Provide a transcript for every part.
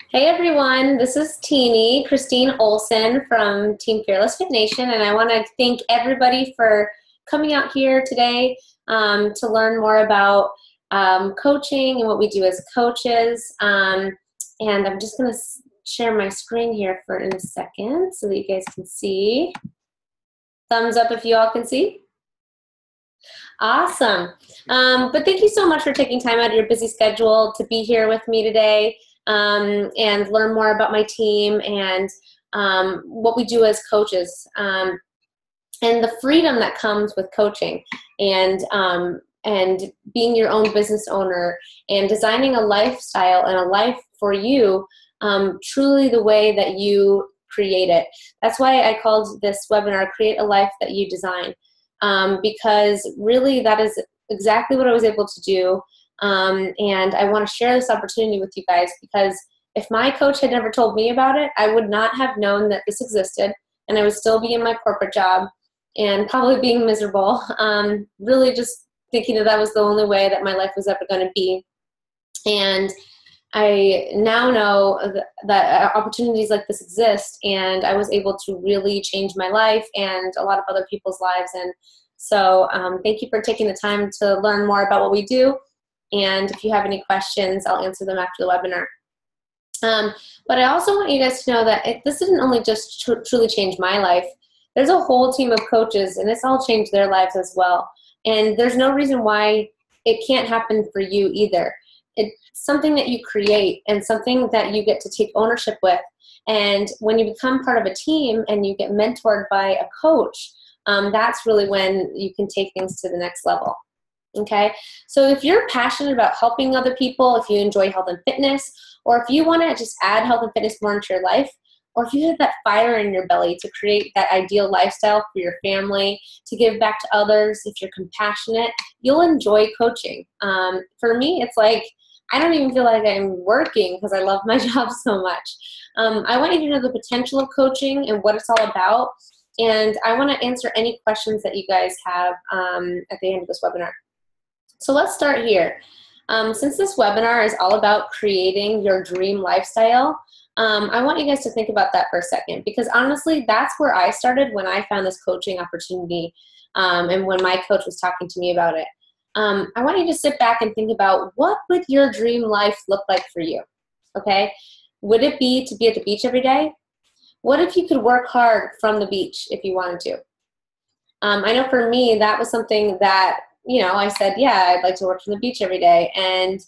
Hey everyone, this is Teeny, Christine Olson from Team Fearless Fit Nation, and I want to thank everybody for coming out here today to learn more about coaching and what we do as coaches. And I'm just going to share my screen here for in a second so that you guys can see. Thumbs up if you all can see. Awesome. But thank you so much for taking time out of your busy schedule to be here with me today. And learn more about my team and what we do as coaches, and the freedom that comes with coaching, and being your own business owner and designing a lifestyle and a life for you, truly the way that you create it. That's why I called this webinar "Create a Life That You Design," because really that is exactly what I was able to do. And I want to share this opportunity with you guys because if my coach had never told me about it, I would not have known that this existed, and I would still be in my corporate job and probably being miserable, really just thinking that was the only way that my life was ever going to be. And I now know that opportunities like this exist, and I was able to really change my life and a lot of other people's lives. And so thank you for taking the time to learn more about what we do. And if you have any questions, I'll answer them after the webinar. But I also want you guys to know that this didn't only just truly change my life. There's a whole team of coaches, and it's all changed their lives as well. And there's no reason why it can't happen for you either. It's something that you create and something that you get to take ownership with. And when you become part of a team and you get mentored by a coach, that's really when you can take things to the next level. Okay, so if you're passionate about helping other people, if you enjoy health and fitness, or if you want to just add health and fitness more into your life, or if you have that fire in your belly to create that ideal lifestyle for your family, to give back to others, if you're compassionate, you'll enjoy coaching. For me, it's like I don't even feel like I'm working because I love my job so much. I want you to know the potential of coaching and what it's all about, and I want to answer any questions that you guys have at the end of this webinar. So let's start here. Since this webinar is all about creating your dream lifestyle, I want you guys to think about that for a second, because honestly, that's where I started when I found this coaching opportunity, and when my coach was talking to me about it. I want you to sit back and think about, what would your dream life look like for you, okay? Would it be to be at the beach every day? What if you could work hard from the beach if you wanted to? I know for me, that was something that I said, yeah, I'd like to work from the beach every day. And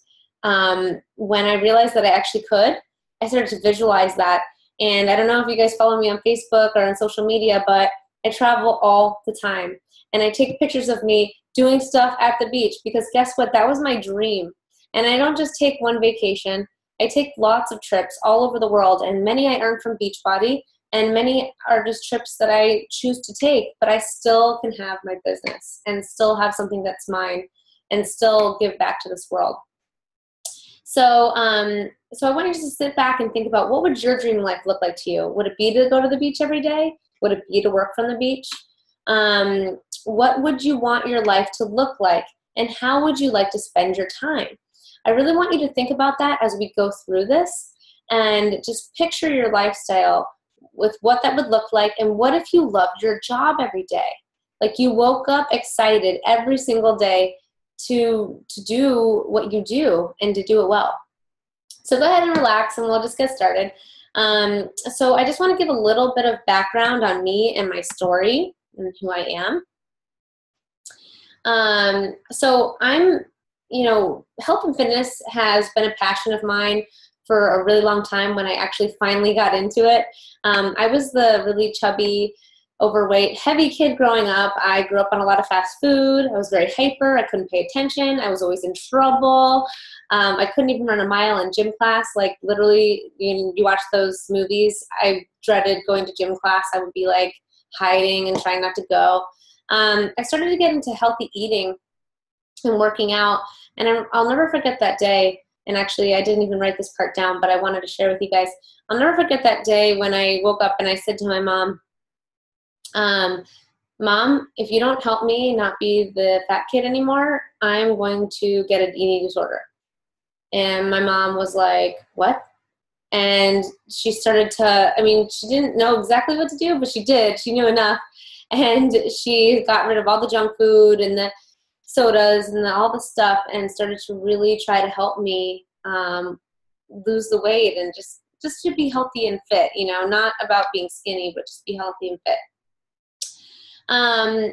when I realized that I actually could, I started to visualize that. And I don't know if you guys follow me on Facebook or on social media, but I travel all the time. And I take pictures of me doing stuff at the beach, because guess what? That was my dream. And I don't just take one vacation. I take lots of trips all over the world, and many I earned from Beachbody, and many are just trips that I choose to take, but I still can have my business and still have something that's mine and still give back to this world. So I want you to sit back and think about, what would your dream life look like to you? Would it be to go to the beach every day? Would it be to work from the beach? What would you want your life to look like? And how would you like to spend your time? I really want you to think about that as we go through this, and just picture your lifestyle with what that would look like. And what if you loved your job every day? Like you woke up excited every single day to do what you do and to do it well. So go ahead and relax, and we'll just get started. So I just want to give a little bit of background on me and my story and who I am. So I'm, health and fitness has been a passion of mine for a really long time. When I actually finally got into it, I was the really chubby, overweight, heavy kid growing up. I grew up on a lot of fast food. I was very hyper. I couldn't pay attention. I was always in trouble. I couldn't even run a mile in gym class. Like literally, you watch those movies, I dreaded going to gym class. I would be like hiding and trying not to go. I started to get into healthy eating and working out, and I'll never forget that day. And actually, I didn't even write this part down, but I wanted to share with you guys. I'll never forget that day when I woke up and I said to my mom, Mom, if you don't help me not be the fat kid anymore, I'm going to get an eating disorder. And my mom was like, what? And she started to, I mean, she didn't know exactly what to do, but she did. She knew enough. And she got rid of all the junk food and the sodas and all the stuff, and started to really try to help me lose the weight and just to be healthy and fit, not about being skinny, but just be healthy and fit.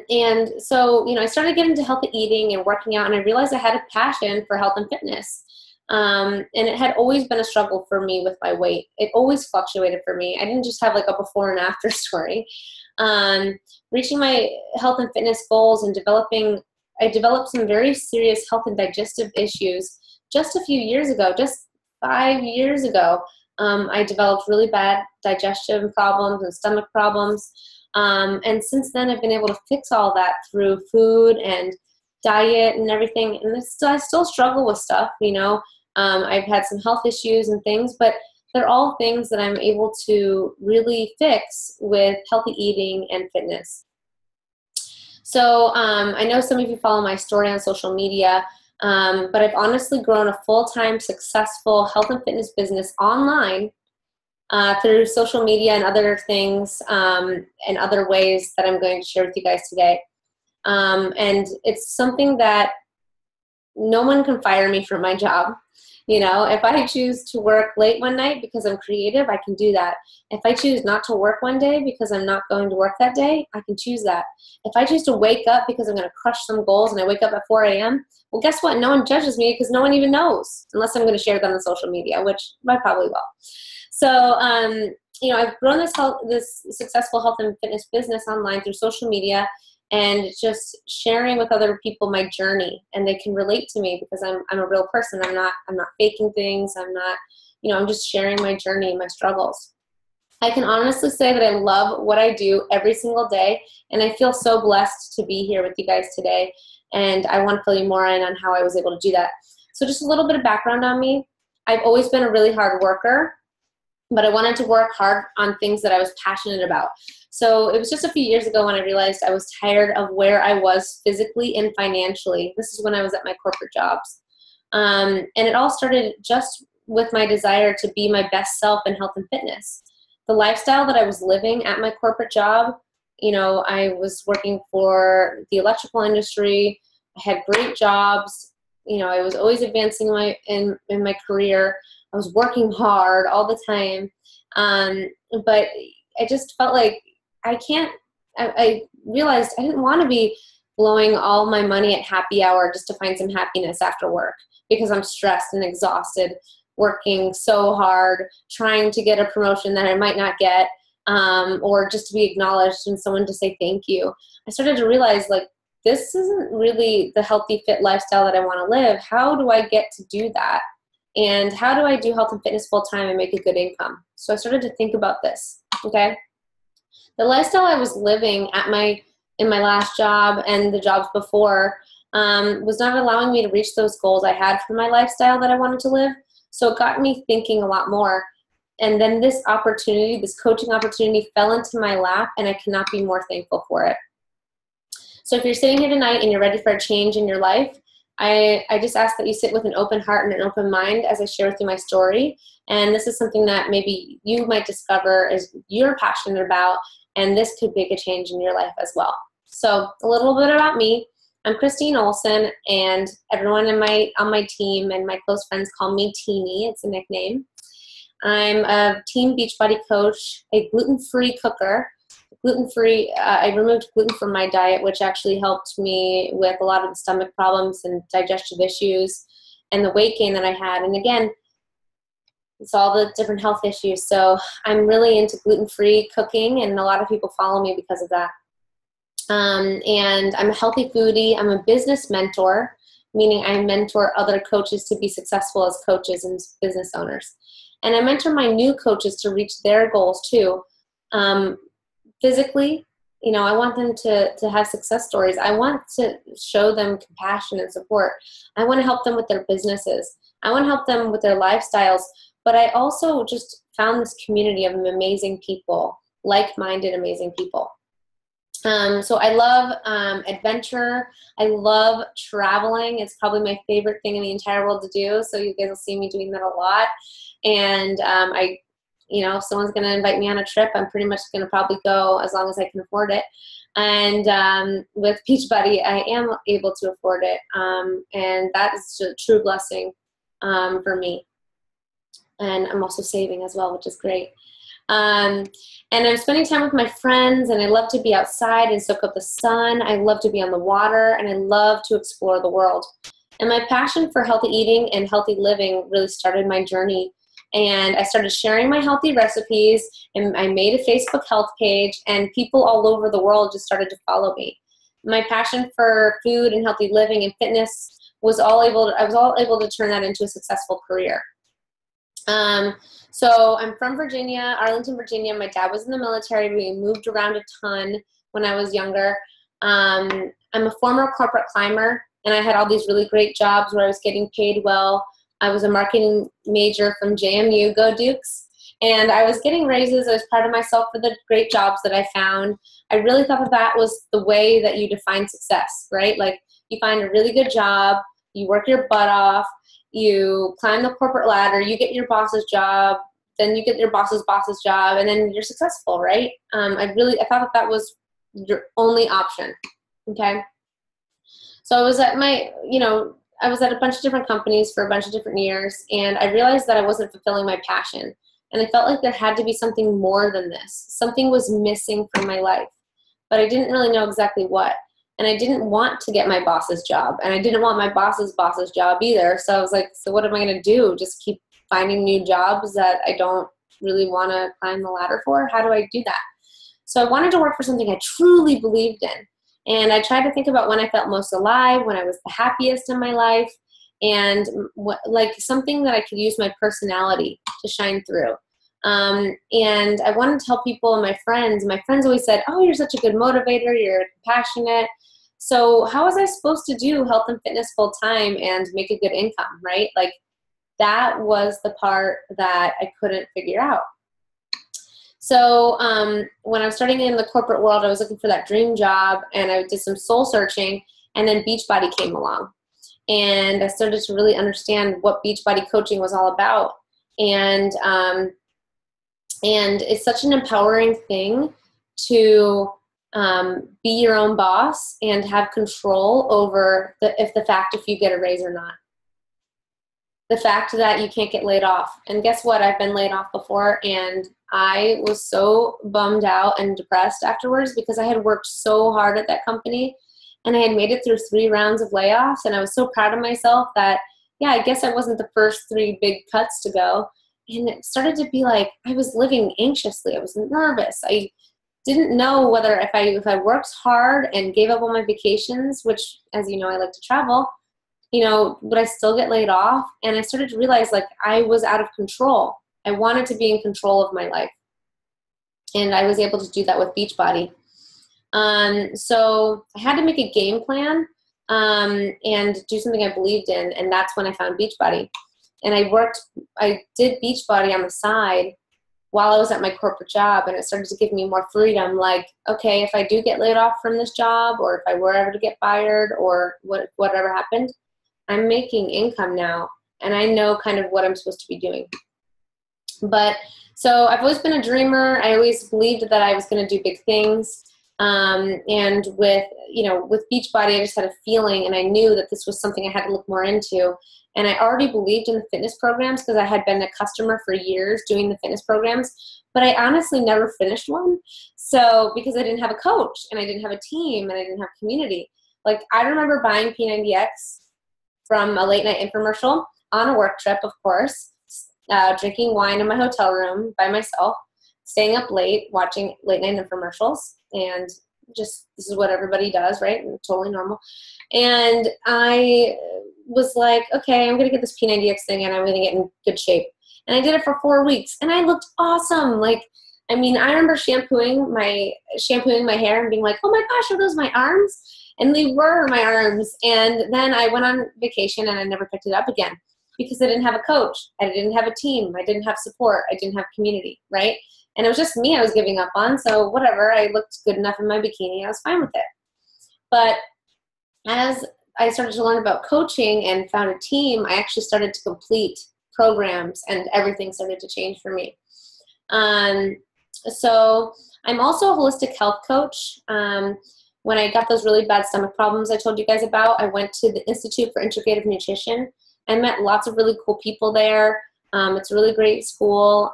And so, I started getting into healthy eating and working out, and I realized I had a passion for health and fitness. And it had always been a struggle for me with my weight. It always fluctuated for me. I didn't just have like a before and after story. Reaching my health and fitness goals and I developed some very serious health and digestive issues just a few years ago, just 5 years ago. I developed really bad digestion problems and stomach problems. And since then, I've been able to fix all that through food and diet and everything. And I still struggle with stuff, I've had some health issues and things, but they're all things that I'm able to really fix with healthy eating and fitness. So I know some of you follow my story on social media, but I've honestly grown a full-time successful health and fitness business online through social media and other things and other ways that I'm going to share with you guys today. And it's something that no one can fire me from my job. If I choose to work late one night because I'm creative, I can do that. If I choose not to work one day because I'm not going to work that day, I can choose that. If I choose to wake up because I'm going to crush some goals and I wake up at 4 a.m., well, guess what? No one judges me because no one even knows, unless I'm going to share them on social media, which I probably will. So, I've grown this successful health and fitness business online through social media, and just sharing with other people my journey, and they can relate to me because I'm a real person. I'm not faking things. I'm not, I'm just sharing my journey and my struggles. I can honestly say that I love what I do every single day, and I feel so blessed to be here with you guys today. And I want to fill you more in on how I was able to do that. So just a little bit of background on me. I've always been a really hard worker, but I wanted to work hard on things that I was passionate about. So it was just a few years ago when I realized I was tired of where I was physically and financially. This is when I was at my corporate jobs. And it all started just with my desire to be my best self in health and fitness. The lifestyle that I was living at my corporate job, I was working for the electrical industry. I had great jobs. I was always advancing in my career. I was working hard all the time. But I just felt like I realized I didn't want to be blowing all my money at happy hour just to find some happiness after work, because I'm stressed and exhausted, working so hard, trying to get a promotion that I might not get, or just to be acknowledged and someone to say thank you. I started to realize, like, this isn't really the healthy, fit lifestyle that I want to live. How do I get to do that? And how do I do health and fitness full time and make a good income? So I started to think about this, okay? The lifestyle I was living in my last job and the jobs before was not allowing me to reach those goals I had for my lifestyle that I wanted to live. So it got me thinking a lot more. And then this coaching opportunity fell into my lap, and I cannot be more thankful for it. So if you're sitting here tonight and you're ready for a change in your life, I just ask that you sit with an open heart and an open mind as I share with you my story. And this is something that maybe you might discover is you're passionate about, and this could make a change in your life as well. So a little bit about me. I'm Christine Olson, and everyone on my team and my close friends call me Teeny. It's a nickname. I'm a team Beachbody coach, a gluten-free cooker. I removed gluten from my diet, which actually helped me with a lot of the stomach problems and digestive issues and the weight gain that I had. And again, it's all the different health issues. So I'm really into gluten-free cooking, and a lot of people follow me because of that. And I'm a healthy foodie. I'm a business mentor, meaning I mentor other coaches to be successful as coaches and business owners. And I mentor my new coaches to reach their goals too. Physically, I want them to have success stories. I want to show them compassion and support. I want to help them with their businesses. I want to help them with their lifestyles. But I also just found this community of amazing people, like-minded, amazing people. So I love adventure. I love traveling. It's probably my favorite thing in the entire world to do. So you guys will see me doing that a lot. And if someone's going to invite me on a trip, I'm pretty much going to probably go as long as I can afford it. And with Beachbody, I am able to afford it. And that is a true blessing for me. And I'm also saving as well, which is great. And I'm spending time with my friends, and I love to be outside and soak up the sun. I love to be on the water, and I love to explore the world. And my passion for healthy eating and healthy living really started my journey. And I started sharing my healthy recipes, and I made a Facebook health page, and people all over the world just started to follow me. My passion for food and healthy living and fitness I was all able to turn that into a successful career. So I'm from Virginia, Arlington, Virginia. My dad was in the military. We moved around a ton when I was younger. I'm a former corporate climber, and I had all these really great jobs where I was getting paid well. I was a marketing major from JMU, go Dukes, and I was getting raises. I was proud of myself for the great jobs that I found. I really thought that was the way that you define success, right? Like, you find a really good job, you work your butt off, you climb the corporate ladder, you get your boss's job, then you get your boss's job, and then you're successful, right? I thought that was your only option, okay? So I was at I was at a bunch of different companies for a bunch of different years, and I realized that I wasn't fulfilling my passion. And I felt like there had to be something more than this. Something was missing from my life, but I didn't really know exactly what. And I didn't want to get my boss's job, and I didn't want my boss's job either. So I was like, so what am I going to do? Just keep finding new jobs that I don't really want to climb the ladder for? How do I do that? So I wanted to work for something I truly believed in. And I tried to think about when I felt most alive, when I was the happiest in my life, and like something that I could use my personality to shine through. And I wanted to tell people and my friends always said, oh, you're such a good motivator, you're compassionate. So how was I supposed to do health and fitness full time and make a good income, right? Like, that was the part that I couldn't figure out. So when I was starting in the corporate world, I was looking for that dream job, and I did some soul searching, and then Beachbody came along. And I started to really understand what Beachbody coaching was all about. And it's such an empowering thing to be your own boss and have control over if you get a raise or not. The fact that you can't get laid off. And guess what? I've been laid off before, and I was so bummed out and depressed afterwards because I had worked so hard at that company, and I had made it through 3 rounds of layoffs, and I was so proud of myself that, yeah, I guess I wasn't the first 3 big cuts to go. And it started to be like I was living anxiously. I was nervous. I didn't know whether if I worked hard and gave up on my vacations, which, as you know, I like to travel, would I still get laid off? And I started to realize, like, I was out of control. I wanted to be in control of my life. And I was able to do that with Beachbody. So I had to make a game plan and do something I believed in. And that's when I found Beachbody. And I did Beachbody on the side while I was at my corporate job, and it started to give me more freedom. Like, okay, if I do get laid off from this job, or if I were ever to get fired, or whatever happened, I'm making income now, and I know kind of what I'm supposed to be doing. But so I've always been a dreamer. I always believed that I was going to do big things. And with Beachbody, I just had a feeling, and I knew that this was something I had to look more into. And I already believed in the fitness programs because I had been a customer for years doing the fitness programs, but I honestly never finished one. So because I didn't have a coach, and I didn't have a team, and I didn't have community. Like, I remember buying P90X from a late night infomercial on a work trip, of course, drinking wine in my hotel room by myself, staying up late, watching late night infomercials, and just, this is what everybody does, right? And totally normal. And I was like, okay, I'm going to get this P90X thing, and I'm going to get in good shape. And I did it for 4 weeks, and I looked awesome. Like, I mean, I remember shampooing my hair and being like, oh my gosh, are those my arms? And they were my arms. And then I went on vacation, and I never picked it up again. because I didn't have a coach. I didn't have a team. I didn't have support. I didn't have community, right? And it was just me I was giving up on. So whatever, I looked good enough in my bikini. I was fine with it. But as I started to learn about coaching and found a team, I actually started to complete programs and everything started to change for me. So I'm also a holistic health coach. When I got those really bad stomach problems I told you guys about, I went to the Institute for Integrative Nutrition. I met lots of really cool people there. It's a really great school.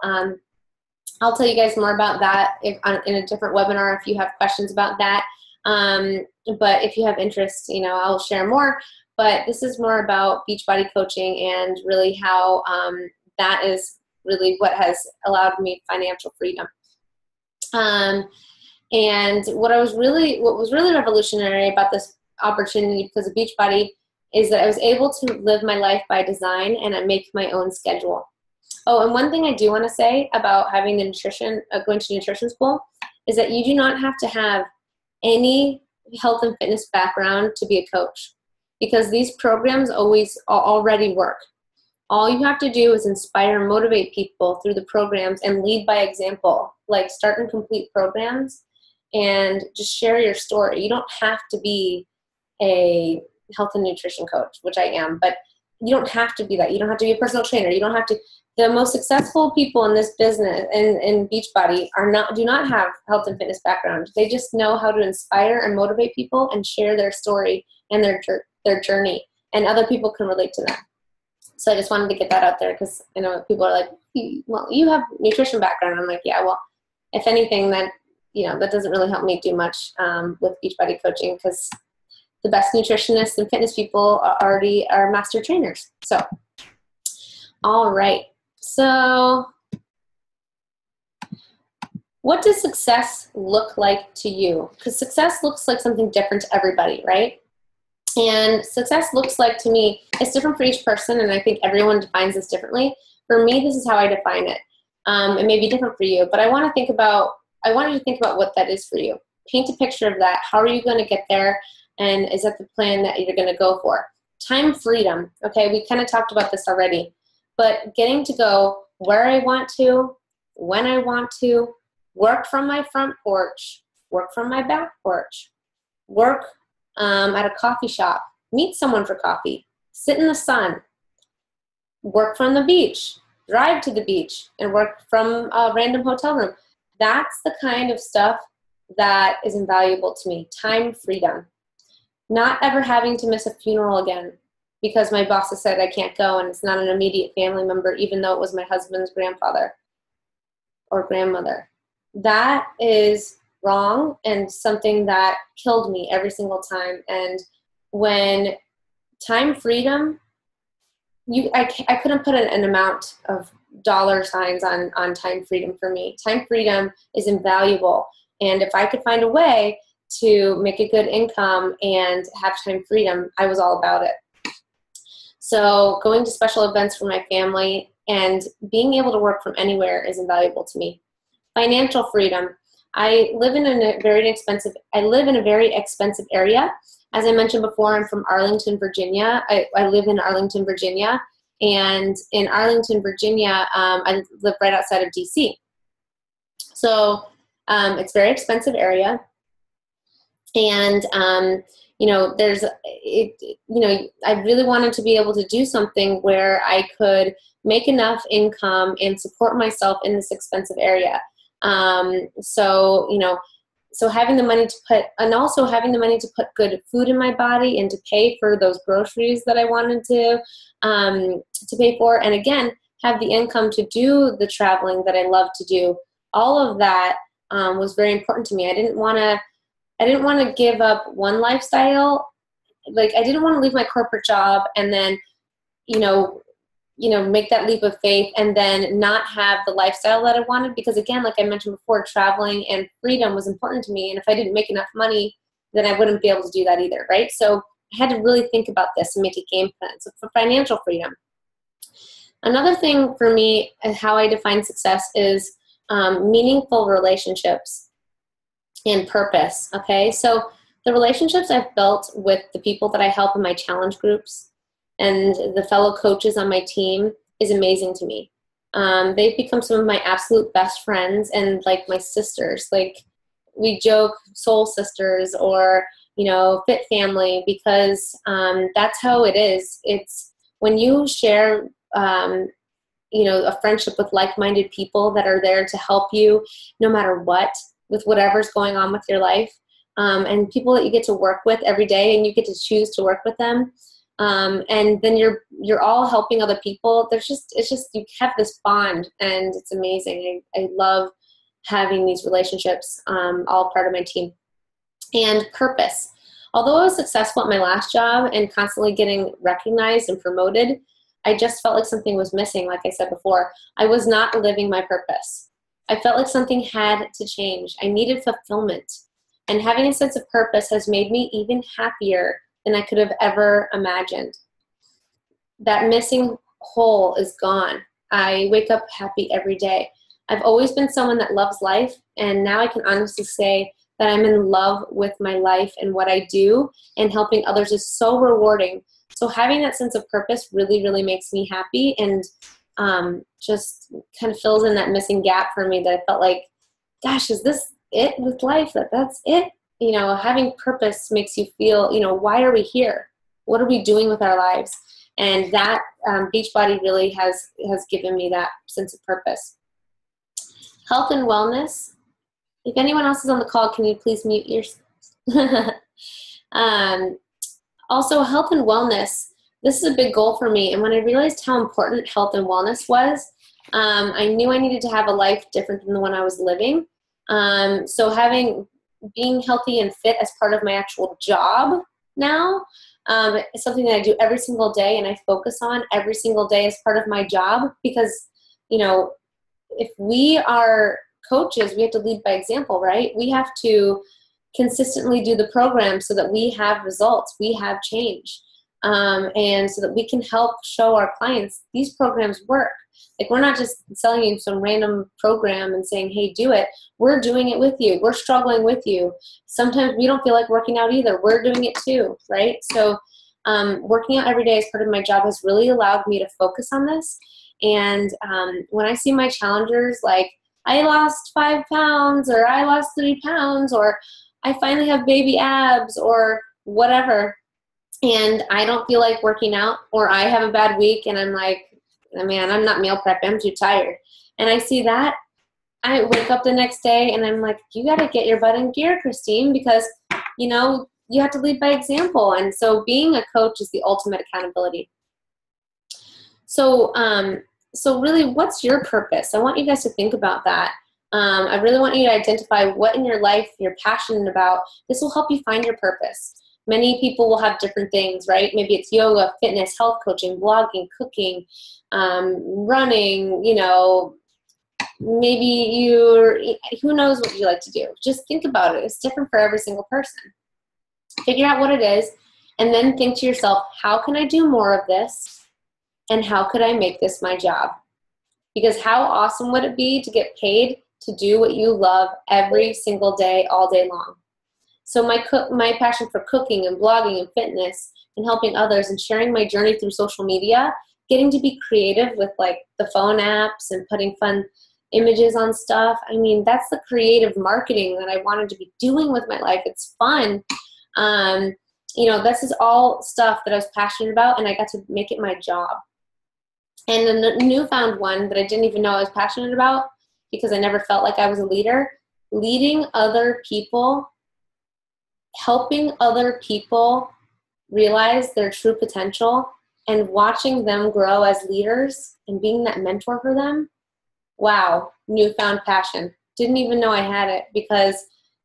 I'll tell you guys more about that in a different webinar if you have questions about that. But if you have interest, I'll share more. But this is more about Beachbody coaching and really how that is really what has allowed me financial freedom. And what was really revolutionary about this opportunity because of Beachbody is that I was able to live my life by design and I make my own schedule. Oh, and one thing I do want to say about having the going to nutrition school is that you do not have to have any health and fitness background to be a coach because these programs already work. All you have to do is inspire and motivate people through the programs and lead by example, like start and complete programs and just share your story. You don't have to be a health and nutrition coach, which I am, but you don't have to be that. You don't have to be a personal trainer. You don't have to. The most successful people in this business in Beachbody do not have health and fitness background. They just know how to inspire and motivate people and share their story and their journey, and other people can relate to that. So I just wanted to get that out there because I know people are like, well, you have nutrition background. I'm like, yeah, well, if anything, that doesn't really help me do much with Beachbody coaching because the best nutritionists and fitness people are master trainers. So, all right. So, what does success look like to you? Because success looks like something different to everybody, right? And success looks like to me, it's different for each person, and I think everyone defines this differently. For me, this is how I define it. It may be different for you, but I want you to think about what that is for you. Paint a picture of that. How are you going to get there? And is that the plan that you're going to go for? Time freedom. Okay, we kind of talked about this already. But getting to go where I want to, when I want to, work from my front porch, work from my back porch, work at a coffee shop, meet someone for coffee, sit in the sun, work from the beach, drive to the beach, and work from a random hotel room. That's the kind of stuff that is invaluable to me. Time freedom. Not ever having to miss a funeral again because my boss has said I can't go and it's not an immediate family member, even though it was my husband's grandfather or grandmother. That is wrong and something that killed me every single time. And when time freedom, I couldn't put an amount of dollar signs on time freedom for me. Time freedom is invaluable. And if I could find a way to make a good income and have time freedom, I was all about it. So going to special events for my family and being able to work from anywhere is invaluable to me. Financial freedom. I live in a very expensive area. As I mentioned before, I'm from Arlington, Virginia. I live in Arlington, Virginia. And in Arlington, Virginia, I live right outside of DC. So it's a very expensive area. And I really wanted to be able to do something where I could make enough income and support myself in this expensive area. So having the money to put good food in my body and to pay for those groceries that I wanted to pay for, and again, have the income to do the traveling that I love to do. All of that was very important to me. I didn't want to give up one lifestyle. Like I didn't want to leave my corporate job and then, make that leap of faith and then not have the lifestyle that I wanted. Because again, like I mentioned before, traveling and freedom was important to me. And if I didn't make enough money, then I wouldn't be able to do that either, right? So I had to really think about this and make a game plan. So for financial freedom. Another thing for me and how I define success is meaningful relationships and purpose, okay? So the relationships I've built with the people that I help in my challenge groups, and the fellow coaches on my team is amazing to me. They've become some of my absolute best friends and like my sisters. Like we joke soul sisters or, you know, fit family, because that's how it is. It's when you share, you know, a friendship with like-minded people that are there to help you no matter what, with whatever's going on with your life, and people that you get to work with every day and you get to choose to work with them. And then you're all helping other people. It's just, you have this bond and it's amazing. I love having these relationships, all part of my team. And purpose. Although I was successful at my last job and constantly getting recognized and promoted, I just felt like something was missing. Like I said before, I was not living my purpose. I felt like something had to change. I needed fulfillment. And having a sense of purpose has made me even happier than I could have ever imagined. That missing hole is gone. I wake up happy every day. I've always been someone that loves life, and now I can honestly say that I'm in love with my life and what I do, and helping others is so rewarding. So having that sense of purpose really, really makes me happy, and just kind of fills in that missing gap for me that I felt like, gosh, is this it with life? That's it? You know, having purpose makes you feel, you know, why are we here? What are we doing with our lives? And that Beachbody really has given me that sense of purpose. Health and wellness. If anyone else is on the call, can you please mute yourself? Also, health and wellness. This is a big goal for me. And when I realized how important health and wellness was, I knew I needed to have a life different than the one I was living. So being healthy and fit as part of my actual job now is something that I do every single day, and I focus on every single day as part of my job, because, you know, if we are coaches, we have to lead by example, right? We have to consistently do the program so that we have results, we have change, and so that we can help show our clients these programs work. Like, we're not just selling you some random program and saying, hey, do it. We're doing it with you. We're struggling with you. Sometimes we don't feel like working out either. We're doing it too, right? So working out every day as part of my job has really allowed me to focus on this. And when I see my challengers, like, I lost 5 pounds, or I lost 3 pounds, or I finally have baby abs, or whatever, and I don't feel like working out, or I have a bad week and I'm like, man, I'm not meal prepping, I'm too tired. And I see that, I wake up the next day and I'm like, you got to get your butt in gear, Christine, because, you know, you have to lead by example. And so being a coach is the ultimate accountability. So really, what's your purpose? I want you guys to think about that. I really want you to identify what in your life you're passionate about. This will help you find your purpose. Many people will have different things, right? Maybe it's yoga, fitness, health coaching, blogging, cooking, running, you know, maybe who knows what you like to do. Just think about it. It's different for every single person. Figure out what it is, and then think to yourself, how can I do more of this? And how could I make this my job? Because how awesome would it be to get paid to do what you love every single day, all day long? So my passion for cooking and blogging and fitness and helping others and sharing my journey through social media, getting to be creative with like the phone apps and putting fun images on stuff. I mean, that's the creative marketing that I wanted to be doing with my life. It's fun. You know, this is all stuff that I was passionate about, and I got to make it my job. And the newfound one that I didn't even know I was passionate about, because I never felt like I was a leader, leading other people, helping other people realize their true potential, and watching them grow as leaders and being that mentor for them. Wow, newfound passion. Didn't even know I had it, because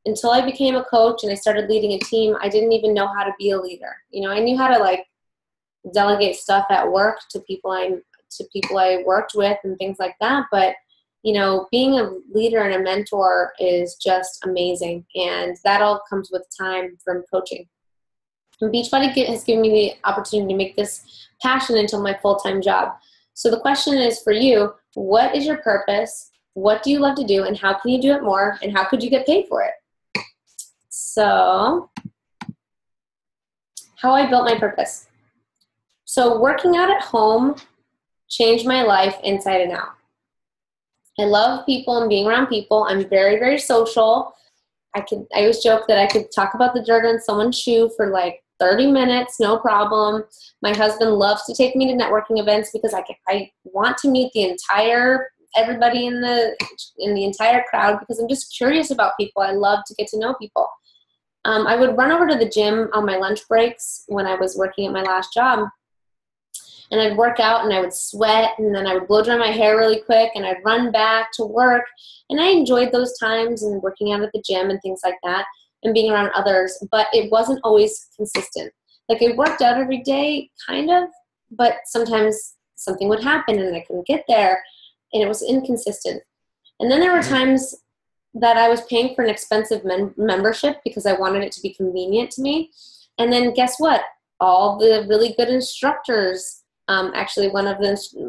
until I became a coach and I started leading a team, I didn't even know how to be a leader. You know, I knew how to like delegate stuff at work to people I worked with and things like that, but you know, being a leader and a mentor is just amazing, and that all comes with time from coaching. And Beachbody has given me the opportunity to make this passion into my full-time job. So the question is for you, what is your purpose? What do you love to do, and how can you do it more, and how could you get paid for it? So, how I built my purpose. So working out at home changed my life inside and out. I love people and being around people. I'm very, very social. I always joke that I could talk about the dirt on someone's shoe for like 30 minutes, no problem. My husband loves to take me to networking events because I want to meet everybody in the entire crowd because I'm just curious about people. I love to get to know people. I would run over to the gym on my lunch breaks when I was working at my last job, and I'd work out and I would sweat, and then I would blow dry my hair really quick, and I'd run back to work. And I enjoyed those times and working out at the gym and things like that and being around others, but it wasn't always consistent. Like I worked out every day, kind of, but sometimes something would happen and I couldn't get there, and it was inconsistent. And then there were times that I was paying for an expensive membership because I wanted it to be convenient to me. And then guess what? All the really good instructors, actually one of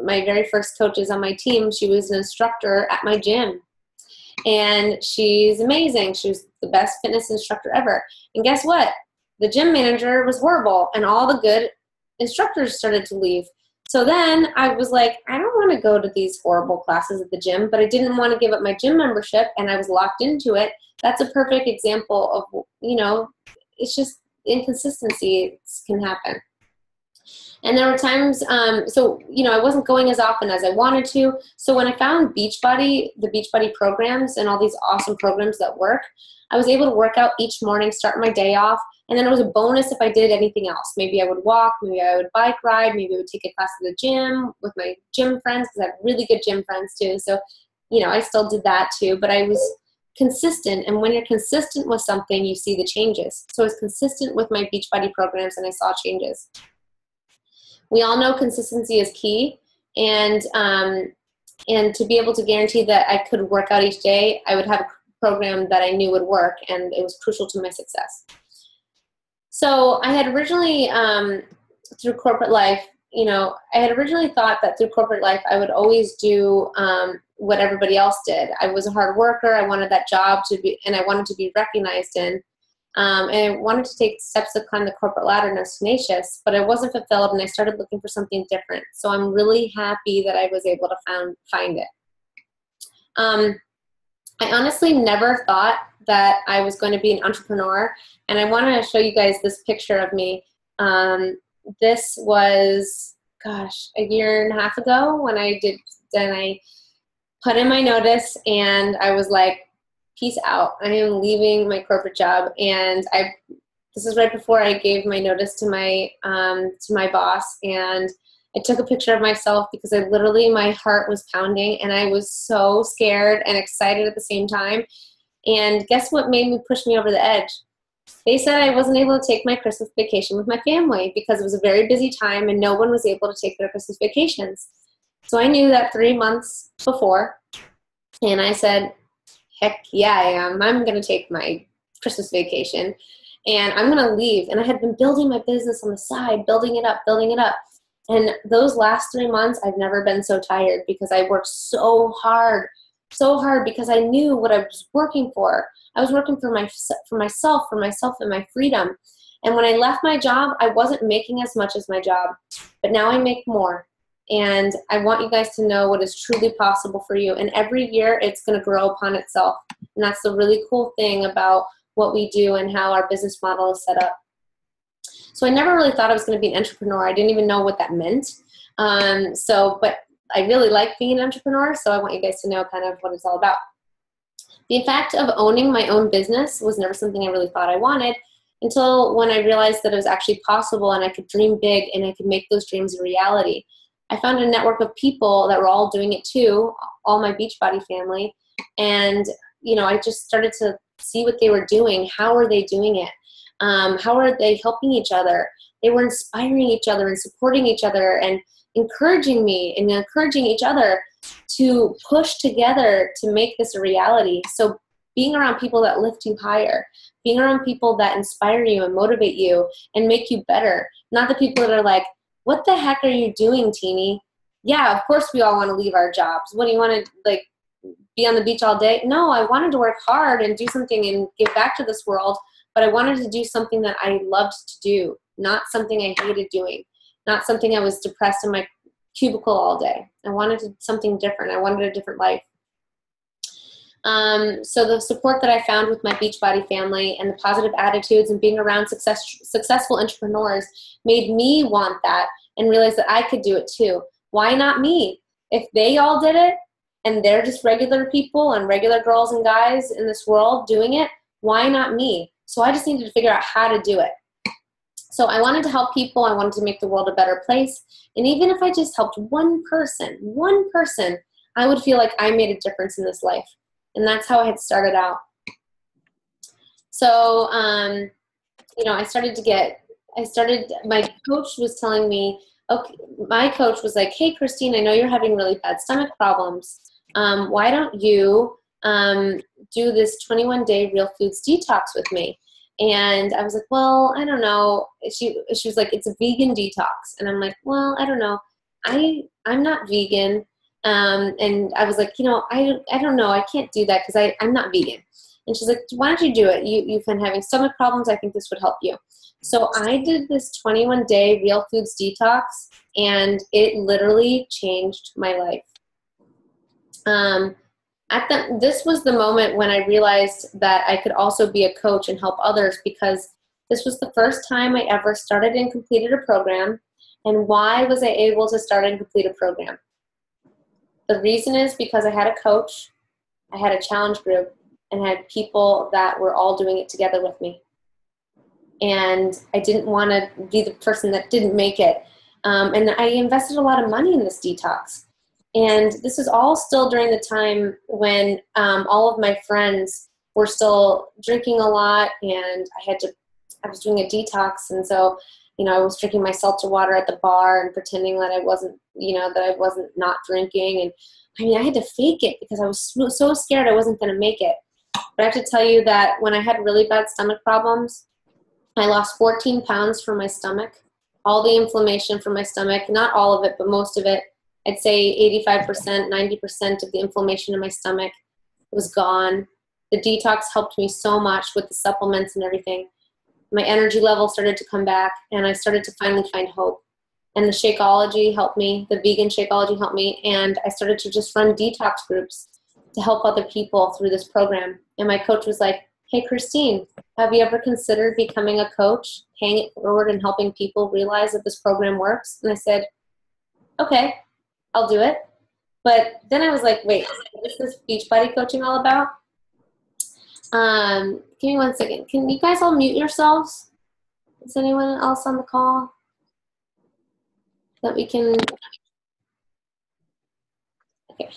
my very first coaches on my team, she was an instructor at my gym. And she's amazing. She was the best fitness instructor ever. And guess what? The gym manager was horrible, and all the good instructors started to leave. So then I was like, I don't want to go to these horrible classes at the gym, but I didn't want to give up my gym membership, and I was locked into it. That's a perfect example of, it's just inconsistency can happen. And there were times, I wasn't going as often as I wanted to. So when I found the Beachbody programs and all these awesome programs that work, I was able to work out each morning, start my day off. And then it was a bonus if I did anything else. Maybe I would walk, maybe I would bike ride, maybe I would take a class at the gym with my gym friends because I have really good gym friends too. So, I still did that too, but I was consistent. And when you're consistent with something, you see the changes. So I was consistent with my Beachbody programs and I saw changes. We all know consistency is key, and to be able to guarantee that I could work out each day, I would have a program that I knew would work, and it was crucial to my success. So I had originally, through corporate life, I had originally thought that through corporate life I would always do what everybody else did. I was a hard worker. I wanted that job and I wanted to be recognized in. And I wanted to take steps to climb the corporate ladder, and I was tenacious, but I wasn't fulfilled, and I started looking for something different. So I'm really happy that I was able to find it. I honestly never thought that I was going to be an entrepreneur, and I want to show you guys this picture of me. This was, a year and a half ago when I put in my notice, and I was like, peace out. I am leaving my corporate job. And this is right before I gave my notice to my boss. And I took a picture of myself because my heart was pounding and I was so scared and excited at the same time. And guess what made me push me over the edge? They said I wasn't able to take my Christmas vacation with my family because it was a very busy time and no one was able to take their Christmas vacations. So I knew that 3 months before, and I said, heck yeah, I am. I'm going to take my Christmas vacation and I'm going to leave. And I had been building my business on the side, building it up. And those last 3 months, I've never been so tired because I worked so hard because I knew what I was working for. I was working for myself and my freedom. And when I left my job, I wasn't making as much as my job, but now I make more. And I want you guys to know what is truly possible for you. And every year it's going to grow upon itself. And that's the really cool thing about what we do and how our business model is set up. So I never really thought I was going to be an entrepreneur. I didn't even know what that meant. But I really like being an entrepreneur. So I want you guys to know kind of what it's all about. The fact of owning my own business was never something I really thought I wanted until when I realized that it was actually possible and I could dream big and I could make those dreams a reality. I found a network of people that were all doing it too, all my Beachbody family. And, I just started to see what they were doing. How are they doing it? How are they helping each other? They were inspiring each other and supporting each other and encouraging me and encouraging each other to push together to make this a reality. So being around people that lift you higher, being around people that inspire you and motivate you and make you better, not the people that are like, what the heck are you doing, Teeny? Yeah, of course we all want to leave our jobs. What do you want to, be on the beach all day? No, I wanted to work hard and do something and give back to this world, but I wanted to do something that I loved to do, not something I hated doing. not something I was depressed in my cubicle all day. I wanted something different. I wanted a different life. So the support that I found with my Beachbody family and the positive attitudes and being around successful entrepreneurs made me want that and realize that I could do it too. Why not me? If they all did it and they're just regular people and regular girls and guys in this world doing it, why not me? So I just needed to figure out how to do it. So I wanted to help people. I wanted to make the world a better place. And even if I just helped one person, I would feel like I made a difference in this life. And that's how I had started out. So, my coach was telling me, okay, my coach was like, hey, Christine, I know you're having really bad stomach problems. Why don't you do this 21-day real foods detox with me? And I was like, well, I don't know. She was like, it's a vegan detox. And I'm like, well, I don't know. I'm not vegan. And I was like, I don't know. I can't do that because I'm not vegan. And she's like, why don't you do it? You've been having stomach problems. I think this would help you. So I did this 21-day real foods detox, and it literally changed my life. This was the moment when I realized that I could also be a coach and help others, because this was the first time I ever started and completed a program. And why was I able to start and complete a program? The reason is because I had a coach, I had a challenge group, and I had people that were all doing it together with me. And I didn't want to be the person that didn't make it. And I invested a lot of money in this detox. And this is all still during the time when all of my friends were still drinking a lot, and I was doing a detox. And so, I was drinking my seltzer water at the bar and pretending that I wasn't not drinking. And I had to fake it because I was so scared I wasn't going to make it. But I have to tell you that when I had really bad stomach problems, I lost 14 pounds from my stomach, all the inflammation from my stomach, not all of it, but most of it. I'd say 85%, 90% of the inflammation in my stomach was gone. The detox helped me so much with the supplements and everything. My energy level started to come back, and I started to finally find hope. And the Shakeology helped me, the vegan Shakeology helped me, and I started to just run detox groups to help other people through this program. And my coach was like, hey, Christine, have you ever considered becoming a coach, paying it forward and helping people realize that this program works? And I said, okay, I'll do it. But then I was like, wait, what is this Beachbody coaching all about? Give me 1 second. Can you guys all mute yourselves? Is anyone else on the call that we can? Okay.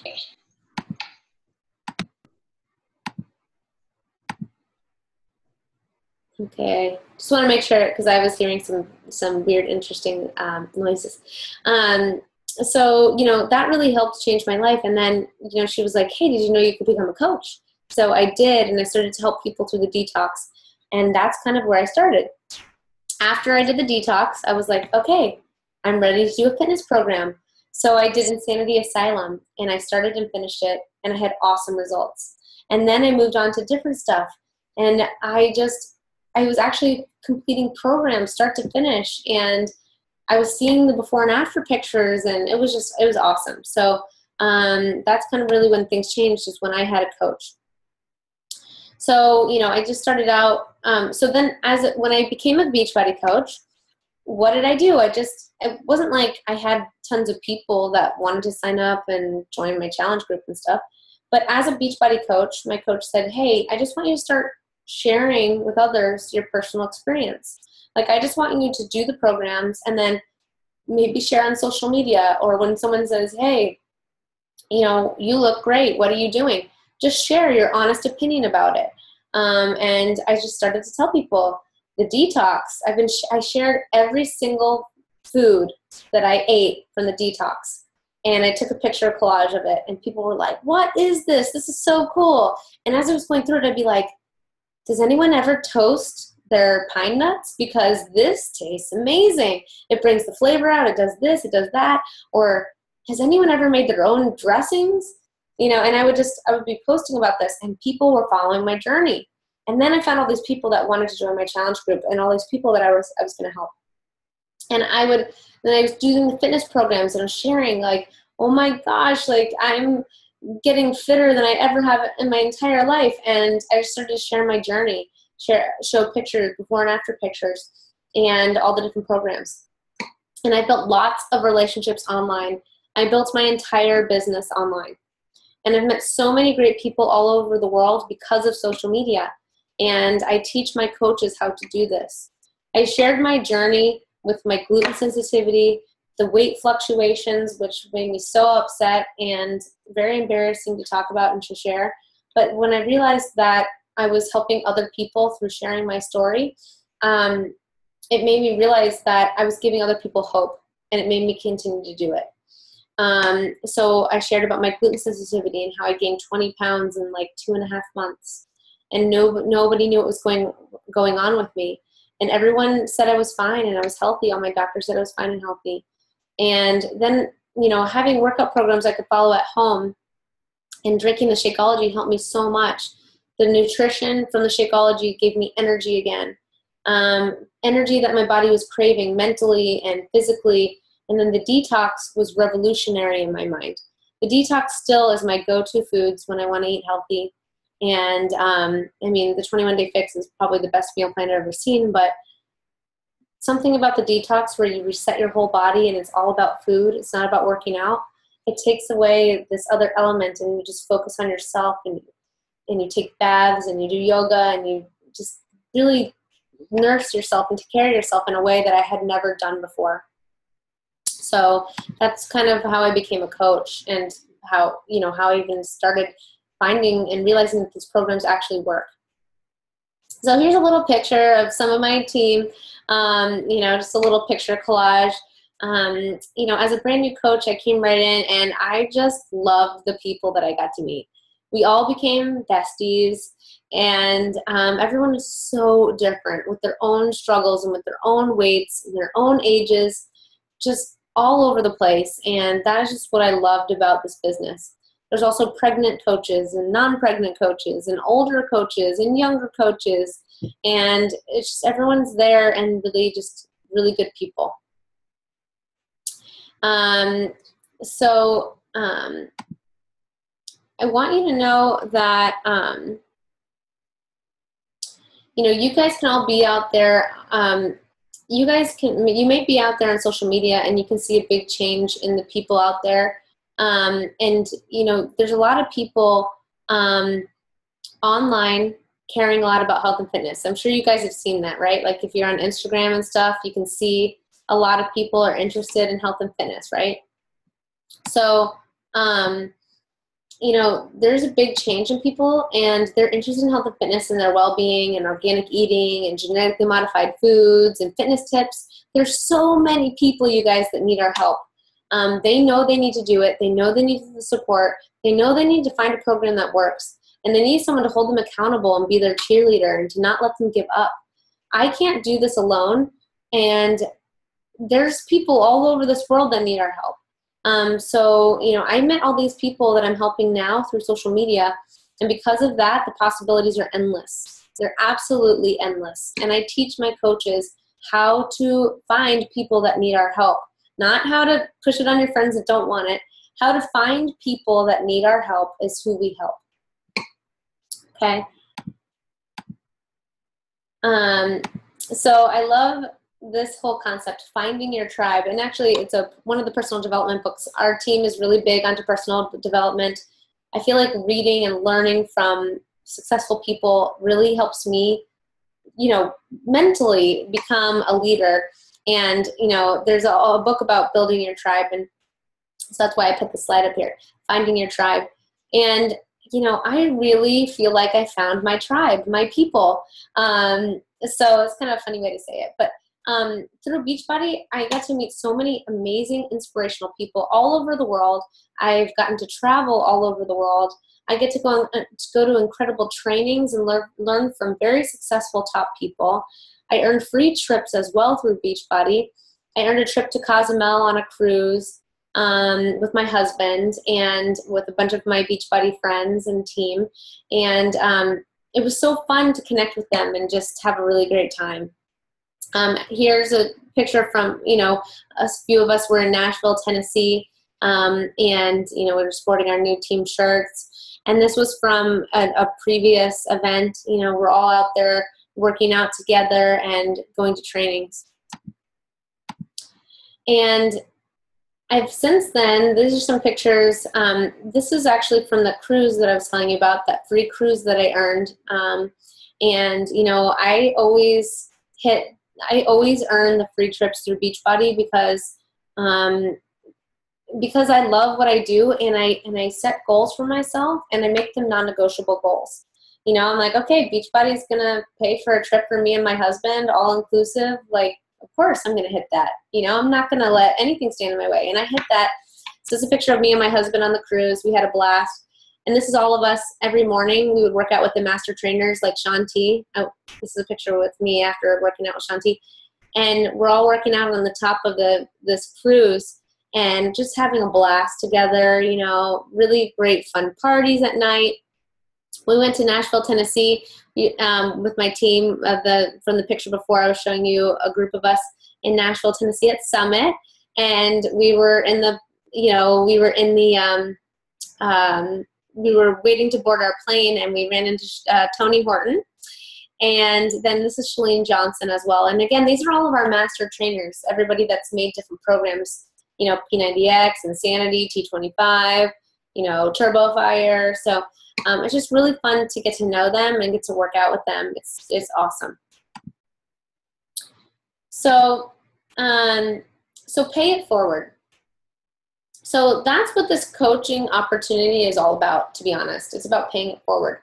Okay. Just want to make sure, because I was hearing some weird, interesting noises. So, that really helped change my life. And then, she was like, hey, did you know you could become a coach? So I did, and I started to help people through the detox. And that's kind of where I started. After I did the detox, I was like, okay, I'm ready to do a fitness program. So I did Insanity Asylum, and I started and finished it, and I had awesome results. And then I moved on to different stuff. And I was actually completing programs start to finish, and I was seeing the before and after pictures, and it was awesome. So that's kind of really when things changed, is when I had a coach. So, I just started out. So then when I became a Beachbody coach, what did I do? It wasn't like I had tons of people that wanted to sign up and join my challenge group and stuff. But as a Beachbody coach, my coach said, hey, I just want you to start sharing with others your personal experience. Like, I just want you to do the programs and then maybe share on social media, or when someone says, hey, you look great, what are you doing? Just share your honest opinion about it. And I just started to tell people the detox. I shared every single food that I ate from the detox. And I took a picture collage of it, and people were like, what is this? This is so cool. And as I was going through it, I'd be like, does anyone ever toast their pine nuts? Because this tastes amazing. It brings the flavor out. It does this, it does that. Or has anyone ever made their own dressings? And I would be posting about this, and people were following my journey. And then I found all these people that wanted to join my challenge group, and all these people that I was going to help. And then I was doing the fitness programs and I was sharing like, oh my gosh, like I'm getting fitter than I ever have in my entire life. And I started to share my journey, show pictures, before and after pictures, and all the different programs. And I built lots of relationships online. I built my entire business online. And I've met so many great people all over the world because of social media. And I teach my coaches how to do this. I shared my journey with my gluten sensitivity, the weight fluctuations, which made me so upset and very embarrassing to talk about and to share. But when I realized that I was helping other people through sharing my story, it made me realize that I was giving other people hope, and it made me continue to do it. So I shared about my gluten sensitivity and how I gained 20 pounds in like 2.5 months. And nobody knew what was going on with me. And everyone said I was fine and I was healthy. All my doctors said I was fine and healthy. And then, having workout programs I could follow at home and drinking the Shakeology helped me so much. The nutrition from the Shakeology gave me energy again. Energy that my body was craving mentally and physically. And then the detox was revolutionary in my mind. The detox still is my go-to foods when I want to eat healthy. And the 21-day fix is probably the best meal plan I've ever seen, but something about the detox where you reset your whole body and it's all about food, it's not about working out, it takes away this other element and you just focus on yourself and you take baths and you do yoga and you just really nurse yourself and take care of yourself in a way that I had never done before. So that's kind of how I became a coach and how I even started finding and realizing that these programs actually work. So here's a little picture of some of my team, just a little picture collage. As a brand new coach, I came right in and I just loved the people that I got to meet. We all became besties, and everyone was so different with their own struggles and with their own weights and their own ages, just all over the place. And that is just what I loved about this business. There's also pregnant coaches and non-pregnant coaches and older coaches and younger coaches. And it's just everyone's there and really good people. I want you to know that, you guys can all be out there. You may be out there on social media and you can see a big change in the people out there. There's a lot of people online caring a lot about health and fitness. I'm sure you guys have seen that, right? Like if you're on Instagram and stuff, you can see a lot of people are interested in health and fitness, right? So, there's a big change in people and they're interested in health and fitness and their well-being and organic eating and genetically modified foods and fitness tips. There's so many people, you guys, that need our help. They know they need to do it. They know they need the support. They know they need to find a program that works. And they need someone to hold them accountable and be their cheerleader and to not let them give up. I can't do this alone. And there's people all over this world that need our help. I met all these people that I'm helping now through social media. And because of that, the possibilities are endless. They're absolutely endless. And I teach my coaches how to find people that need our help. Not how to push it on your friends that don't want it. How to find people that need our help is who we help. Okay? So I love this whole concept, finding your tribe. And actually, it's one of the personal development books. Our team is really big onto personal development. I feel like reading and learning from successful people really helps me, mentally become a leader. And, there's a book about building your tribe. And so that's why I put the slide up here, finding your tribe. And, I really feel like I found my tribe, my people. So it's kind of a funny way to say it. But through Beachbody, I got to meet so many amazing, inspirational people all over the world. I've gotten to travel all over the world. I get to go to incredible trainings and learn from very successful top people. I earned free trips as well through Beachbody. I earned a trip to Cozumel on a cruise with my husband and with a bunch of my Beachbody friends and team. And it was so fun to connect with them and just have a really great time. Here's a picture from, a few of us were in Nashville, Tennessee, and, we were sporting our new team shirts. And this was from a previous event. We're all out there working out together and going to trainings. And I've since then, these are some pictures. This is actually from the cruise that I was telling you about, that free cruise that I earned. And, I always earn the free trips through Beachbody because I love what I do, and I set goals for myself, and I make them non-negotiable goals. I'm like, okay, Beachbody is gonna pay for a trip for me and my husband, all inclusive. Like, of course I'm gonna hit that. I'm not gonna let anything stand in my way, and I hit that. So this is a picture of me and my husband on the cruise. We had a blast. And this is all of us this morning. We would work out with the master trainers like Shaun T. This is a picture with me after working out with Shaun T. And we're all working out on the top of this cruise and just having a blast together, really great fun parties at night. We went to Nashville, Tennessee with my team. From the picture before, I was showing you a group of us in Nashville, Tennessee at Summit. And we were in the, we were waiting to board our plane, and we ran into Tony Horton. And then this is Shalene Johnson as well. And again, these are all of our master trainers, everybody that's made different programs, P90X, Insanity, T25, Turbo Fire. So it's just really fun to get to know them and get to work out with them. It's awesome. So, so pay it forward. So that's what this coaching opportunity is all about, to be honest. It's about paying it forward.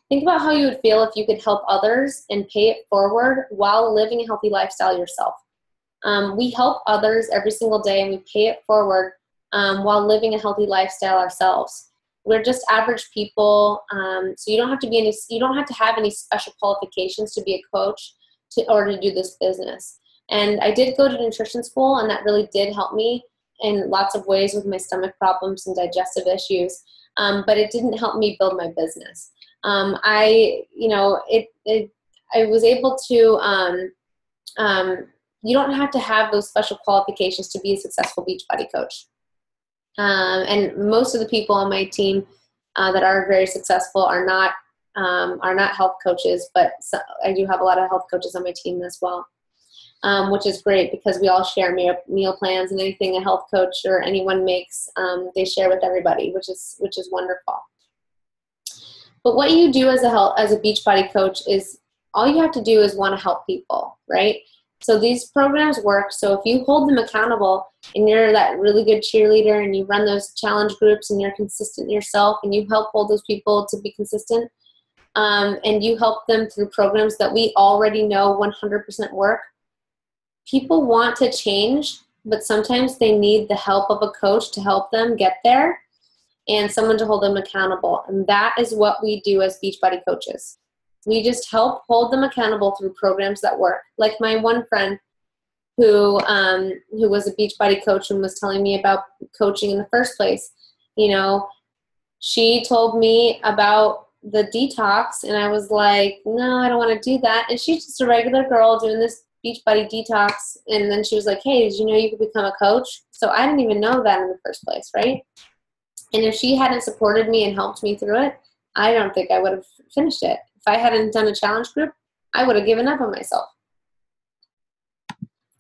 Think about how you would feel if you could help others and pay it forward while living a healthy lifestyle yourself. We help others every single day, and we pay it forward while living a healthy lifestyle ourselves. We're just average people, so you don't have to have any special qualifications to be a coach or to do this business. And I did go to nutrition school, and that really did help me in lots of ways with my stomach problems and digestive issues, but it didn't help me build my business. I was able to, you don't have to have those special qualifications to be a successful Beachbody coach. And most of the people on my team that are very successful are not health coaches, but I do have a lot of health coaches on my team as well. Which is great because we all share meal plans, and anything a health coach or anyone makes, they share with everybody, which is wonderful. But what you do as a Beachbody coach is all you have to do is want to help people, right? So these programs work. So if you hold them accountable and you're that really good cheerleader and you run those challenge groups and you're consistent yourself and you help hold those people to be consistent, and you help them through programs that we already know 100% work, people want to change, but sometimes they need the help of a coach to help them get there and someone to hold them accountable. And that is what we do as Beachbody coaches. We just help hold them accountable through programs that work. Like my one friend who was a Beachbody coach and was telling me about coaching in the first place. She told me about the detox, and I was like, no, I don't want to do that. And she's just a regular girl doing this Beachbody detox, and then she was like, hey, did you know you could become a coach? So I didn't even know that in the first place, right? And if she hadn't supported me and helped me through it, I don't think I would have finished it. If I hadn't done a challenge group, I would have given up on myself.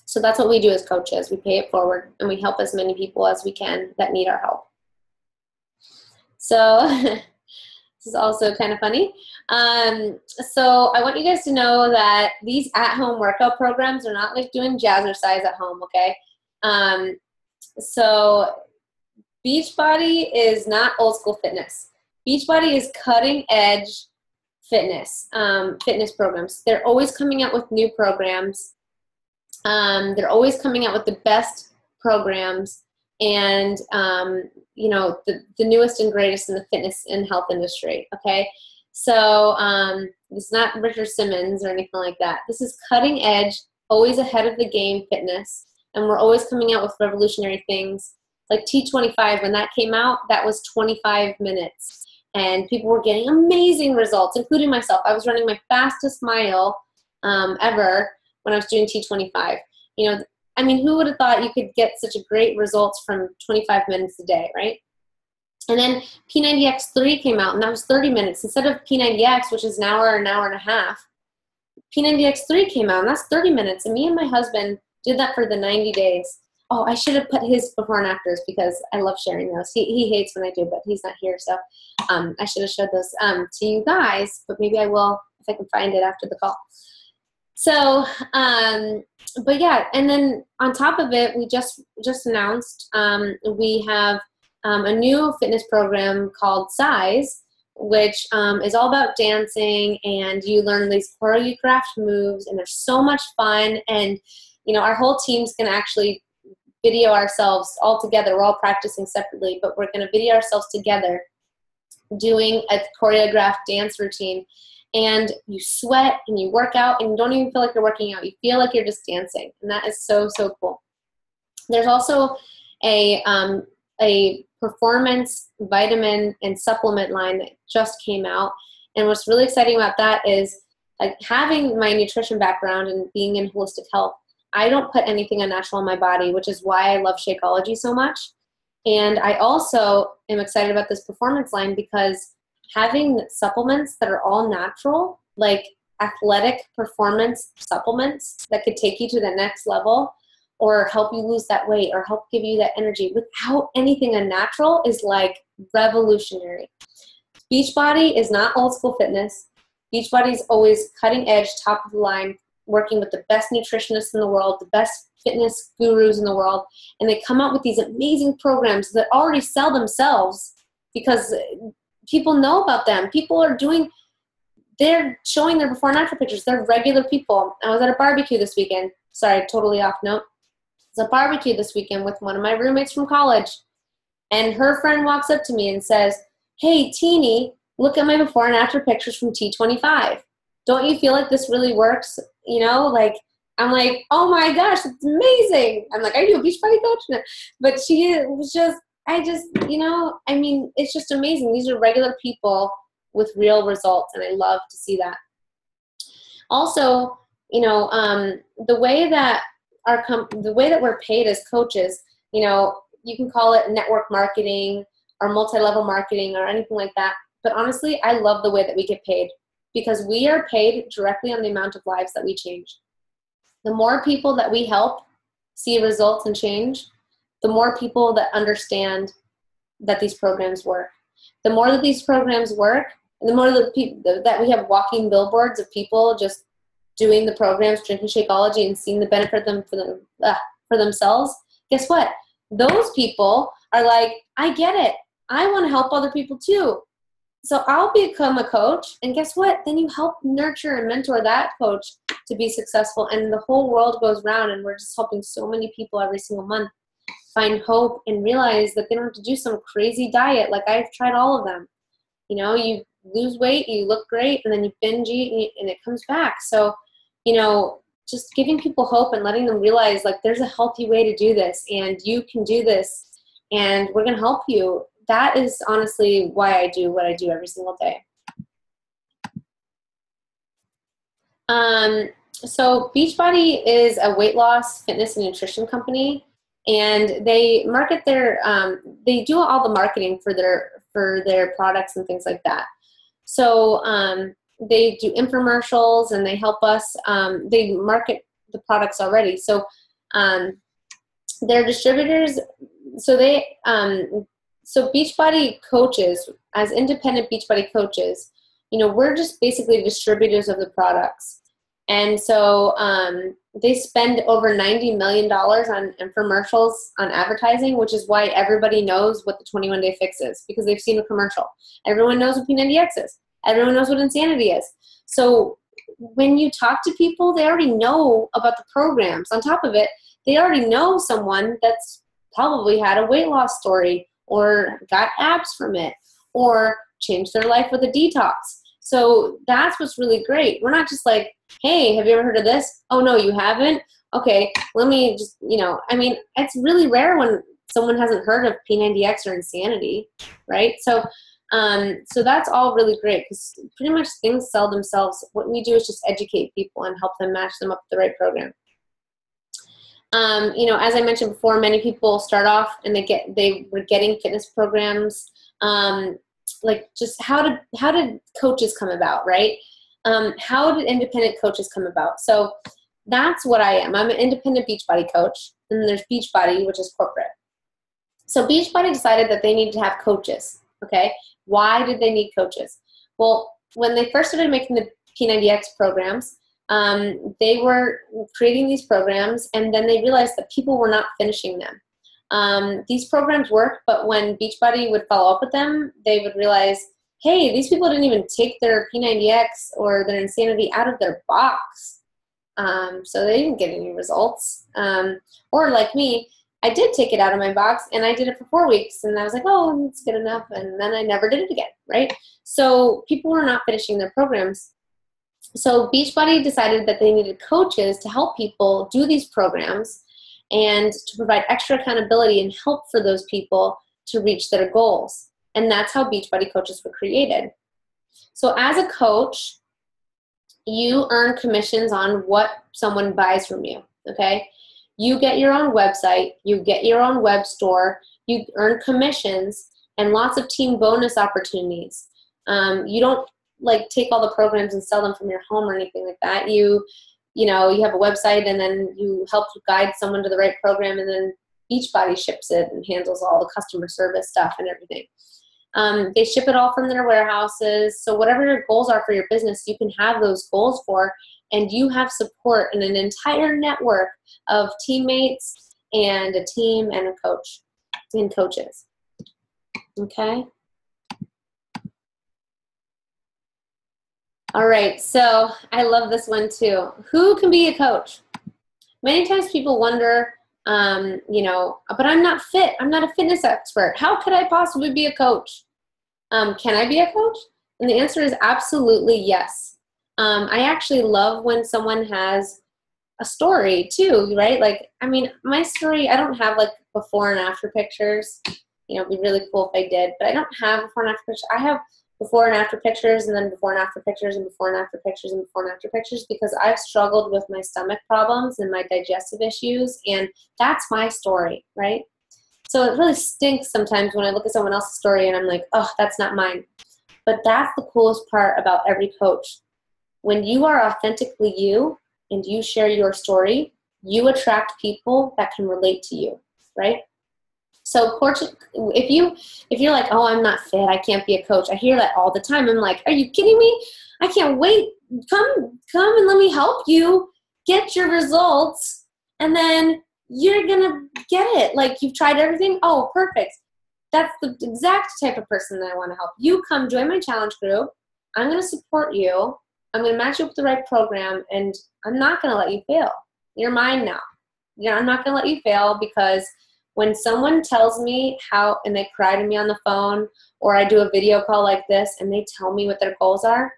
So that's what we do as coaches. We pay it forward, and we help as many people as we can that need our help. So this is also kind of funny. So I want you guys to know that these at-home workout programs are not like doing jazzercise at home, okay? So Beachbody is not old school fitness. Beachbody is cutting edge fitness programs. They're always coming out with new programs. They're always coming out with the best programs and, the newest and greatest in the fitness and health industry, okay? So it's not Richard Simmons or anything like that. This is cutting edge, always ahead of the game fitness, and we're always coming out with revolutionary things. Like T25, when that came out, that was 25 minutes. And people were getting amazing results, including myself. I was running my fastest mile ever when I was doing T25. You know, I mean, who would have thought you could get such a great results from 25 minutes a day, right? And then P90X3 came out, and that was 30 minutes. Instead of P90X, which is an hour and a half, P90X3 came out, and that's 30 minutes. And me and my husband did that for the 90 days. Oh, I should have put his before and afters because I love sharing those. He hates when I do, but he's not here, so I should have showed those to you guys, but maybe I will if I can find it after the call. So, but yeah, and then on top of it, we just announced we have a new fitness program called Size, which is all about dancing, and you learn these choreographed moves, and they're so much fun. And you know, our whole team's gonna actually video ourselves all together. We're all practicing separately, but we're gonna video ourselves together doing a choreographed dance routine. And you sweat and you work out, and you don't even feel like you're working out. You feel like you're just dancing, and that is so, so cool. There's also a performance vitamin and supplement line that just came out, and what's really exciting about that is, like, having my nutrition background and being in holistic health, I don't put anything unnatural in my body, which is why I love Shakeology so much. And I also am excited about this performance line because having supplements that are all natural, like athletic performance supplements that could take you to the next level or help you lose that weight or help give you that energy without anything unnatural, is like revolutionary. Beachbody is not old school fitness. Beachbody is always cutting edge, top of the line, working with the best nutritionists in the world, the best fitness gurus in the world, and they come out with these amazing programs that already sell themselves because people know about them. People are they're showing their before and after pictures. They're regular people. I was at a barbecue this weekend. Sorry, totally off note. It was a barbecue this weekend with one of my roommates from college, and her friend walks up to me and says, "Hey, Teeny, look at my before and after pictures from T25. Don't you feel like this really works?" You know, like, I'm like, "Oh my gosh, it's amazing." I'm like, "Are you a Beachbody coach?" No. But she was just, you know, I mean, it's just amazing. These are regular people with real results, and I love to see that. Also, you know, the way that we're paid as coaches, you know, you can call it network marketing or multi-level marketing or anything like that. But honestly, I love the way that we get paid because we are paid directly on the amount of lives that we change. The more people that we help see results and change, the more people that understand that these programs work. The more that these programs work, and the more that we have walking billboards of people just doing the programs, drinking Shakeology, and seeing the benefit for themselves, guess what? Those people are like, "I get it. I want to help other people too. So I'll become a coach." And guess what? Then you help nurture and mentor that coach to be successful, and the whole world goes round, and we're just helping so many people every single month find hope and realize that they don't have to do some crazy diet. Like, I've tried all of them. You know, you lose weight, you look great, and then you binge eat and it comes back. So, you know, just giving people hope and letting them realize, like, there's a healthy way to do this, and you can do this, and we're going to help you. That is honestly why I do what I do every single day. So Beachbody is a weight loss, fitness, and nutrition company, and they market they do all the marketing for their products and things like that. So they do infomercials, and they help us. They market the products already. So they're distributors. So Beachbody coaches, as independent Beachbody coaches, you know, we're just basically distributors of the products. And so they spend over $90 million on infomercials, on advertising, which is why everybody knows what the 21-day fix is, because they've seen a commercial. Everyone knows what P90X is. Everyone knows what Insanity is. So when you talk to people, they already know about the programs. On top of it, they already know someone that's probably had a weight loss story or got abs from it or changed their life with a detox. So that's what's really great. We're not just like, "Hey, have you ever heard of this? Oh, no, you haven't? Okay, let me just," you know, I mean, it's really rare when someone hasn't heard of P90X or Insanity, right? So So that's all really great because pretty much things sell themselves. What we do is just educate people and help them match them up with the right program. As I mentioned before, many people start off and they were getting fitness programs. Like just how did coaches come about, right? How did independent coaches come about? So that's what I am. I'm an independent Beachbody coach, and there's Beachbody, which is corporate. So Beachbody decided that they needed to have coaches, okay? Why did they need coaches? Well, when they first started making the P90X programs, they were creating these programs, and then they realized that people were not finishing them. These programs work, but when Beachbody would follow up with them, they would realize, hey, these people didn't even take their P90X or their Insanity out of their box. So they didn't get any results. Or like me, I did take it out of my box, and I did it for 4 weeks, and I was like, oh, it's good enough, and then I never did it again, right? So people were not finishing their programs. So Beachbody decided that they needed coaches to help people do these programs and to provide extra accountability and help for those people to reach their goals. And that's how Beachbody coaches were created. So as a coach, you earn commissions on what someone buys from you, okay? You get your own website, you get your own web store, you earn commissions and lots of team bonus opportunities. You don't like take all the programs and sell them from your home or anything like that. You have a website, and then you help guide someone to the right program, and then Beachbody ships it and handles all the customer service stuff and everything. They ship it all from their warehouses. So whatever your goals are for your business, you can have those goals for, and you have support in an entire network of teammates and a team and a coach and coaches. Okay. All right, so I love this one too. Who can be a coach? Many times people wonder, but I'm not fit. I'm not a fitness expert. How could I possibly be a coach? Can I be a coach? And the answer is absolutely yes. I actually love when someone has a story too, right? Like, I mean, my story, I don't have like before and after pictures. It'd be really cool if I did, but I don't have before and after pictures. I have before and after pictures, and then before and after pictures, and before and after pictures, and before and after pictures, because I've struggled with my stomach problems and my digestive issues, and that's my story, right? So it really stinks sometimes when I look at someone else's story and I'm like, oh, that's not mine. But that's the coolest part about every coach. When you are authentically you and you share your story, you attract people that can relate to you, right? So if you're like, oh, I'm not fit, I can't be a coach. I hear that all the time. I'm like, are you kidding me? I can't wait. Come and let me help you get your results, and then you're gonna get it. Like, you've tried everything. Oh, perfect. That's the exact type of person that I want to help. You come join my challenge group. I'm gonna support you. I'm gonna match you up with the right program, and I'm not gonna let you fail. You're mine now. I'm not gonna let you fail, because when someone tells me how, and they cry to me on the phone, or I do a video call like this and they tell me what their goals are,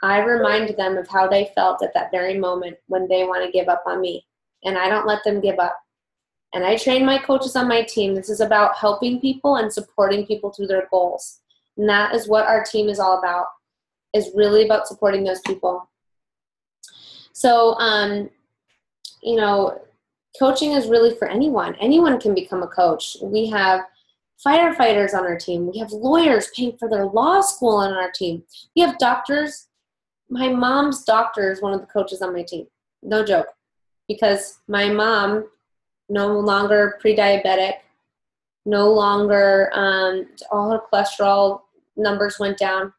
I remind them of how they felt at that very moment when they want to give up on me. And I don't let them give up. And I train my coaches on my team. This is about helping people and supporting people through their goals. And that is what our team is all about, is really about supporting those people. So, coaching is really for anyone. Anyone can become a coach. We have firefighters on our team. We have lawyers paying for their law school on our team. We have doctors. My mom's doctor is one of the coaches on my team. No joke. Because my mom, no longer pre-diabetic, no longer, all her cholesterol numbers went down.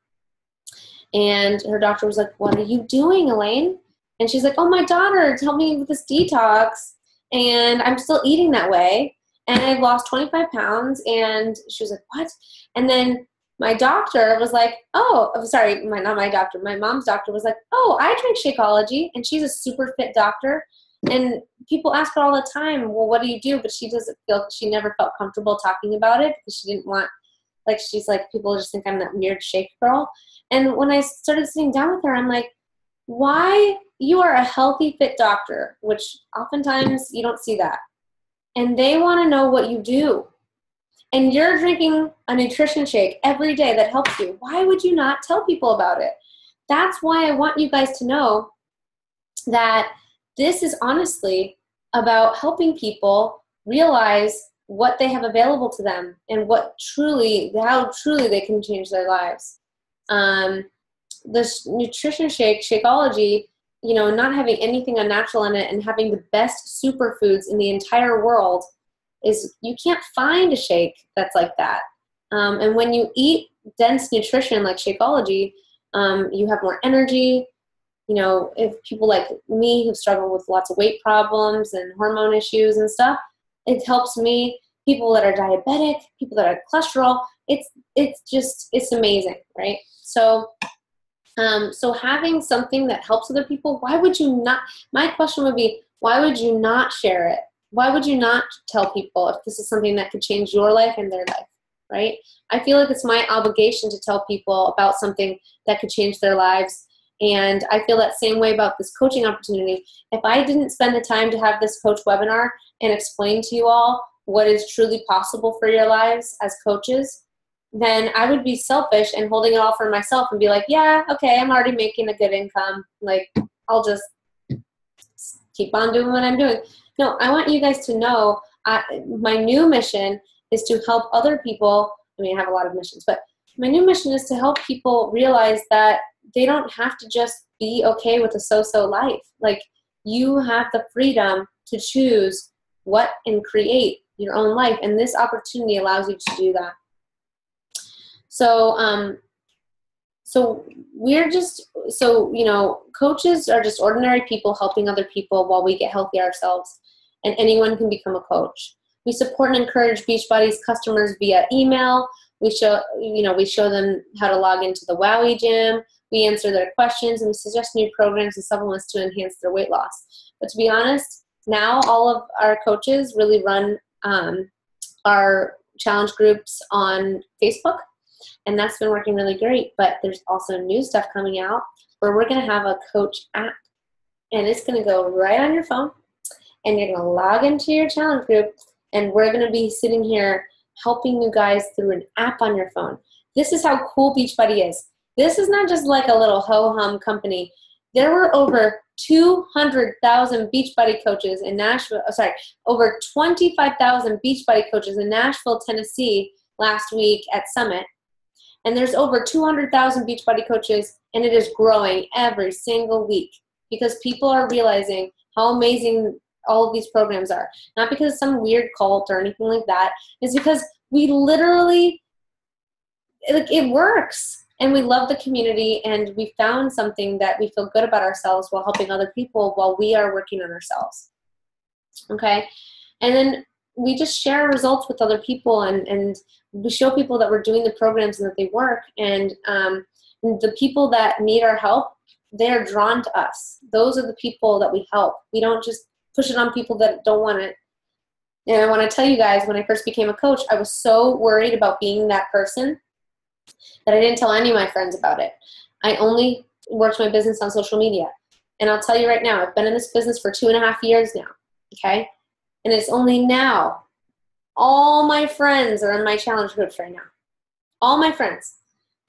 And her doctor was like, what are you doing, Elaine? And she's like, oh, my daughter, help me with this detox. And I'm still eating that way. And I've lost 25 pounds. And she was like, what? And then my doctor was like, not my doctor. My mom's doctor was like, oh, I drink Shakeology. And she's a super fit doctor. And people ask her all the time, well, what do you do? But she never felt comfortable talking about it, because she didn't want, she's like, people just think I'm that weird shake girl. And when I started sitting down with her, I'm like, why? You are a healthy, fit doctor, which oftentimes you don't see that. And they want to know what you do. and you're drinking a nutrition shake every day that helps you, why would you not tell people about it? That's why I want you guys to know that this is honestly about helping people realize what they have available to them and how truly they can change their lives. This nutrition shake, Shakeology, not having anything unnatural in it and having the best superfoods in the entire world you can't find a shake that's like that. And when you eat dense nutrition like Shakeology, you have more energy. If people like me who struggle with lots of weight problems and hormone issues and stuff, it helps me. People that are diabetic, people that have cholesterol, it's amazing, right? So having something that helps other people, why would you not? My question would be, why would you not share it? Why would you not tell people if this is something that could change your life and their life, right? I feel like it's my obligation to tell people about something that could change their lives. And I feel that same way about this coaching opportunity. If I didn't spend the time to have this coach webinar and explain to you all what is truly possible for your lives as coaches, then I would be selfish and holding it all for myself and be like, yeah, okay, I'm already making a good income. Like, I'll just keep on doing what I'm doing. No, I want you guys to know my new mission is to help other people. I mean, I have a lot of missions, but my new mission is to help people realize that they don't have to just be okay with a so-so life. Like, you have the freedom to choose what and create your own life, and this opportunity allows you to do that. Coaches are just ordinary people helping other people while we get healthy ourselves, and anyone can become a coach. We support and encourage Beachbody's customers via email. We show them how to log into the Wowie gym. We answer their questions, and we suggest new programs and supplements to enhance their weight loss. But to be honest, now all of our coaches really run our challenge groups on Facebook, and that's been working really great. But there's also new stuff coming out where we're going to have a coach app, and it's going to go right on your phone, and you're going to log into your challenge group, and we're going to be sitting here helping you guys through an app on your phone. This is how cool Beachbody is. This is not just like a little ho-hum company. There were over 200,000 Beachbody coaches in Nashville, over 25,000 Beachbody coaches in Nashville, Tennessee last week at Summit. And there's over 200,000 Beachbody coaches, and it is growing every single week because people are realizing how amazing all of these programs are. Not because it's some weird cult or anything like that. It's because we literally, it works. And we love the community, and we found something that we feel good about ourselves while helping other people while we are working on ourselves. Okay? And then we just share results with other people, and we show people that we're doing the programs and that they work. And the people that need our help, they're drawn to us. Those are the people that we help. We don't just push it on people that don't want it. And I want to tell you guys, when I first became a coach, I was so worried about being that person that I didn't tell any of my friends about it. I only worked my business on social media. And I'll tell you right now, I've been in this business for 2.5 years now, okay? And it's only now. All my friends are in my challenge groups right now. All my friends.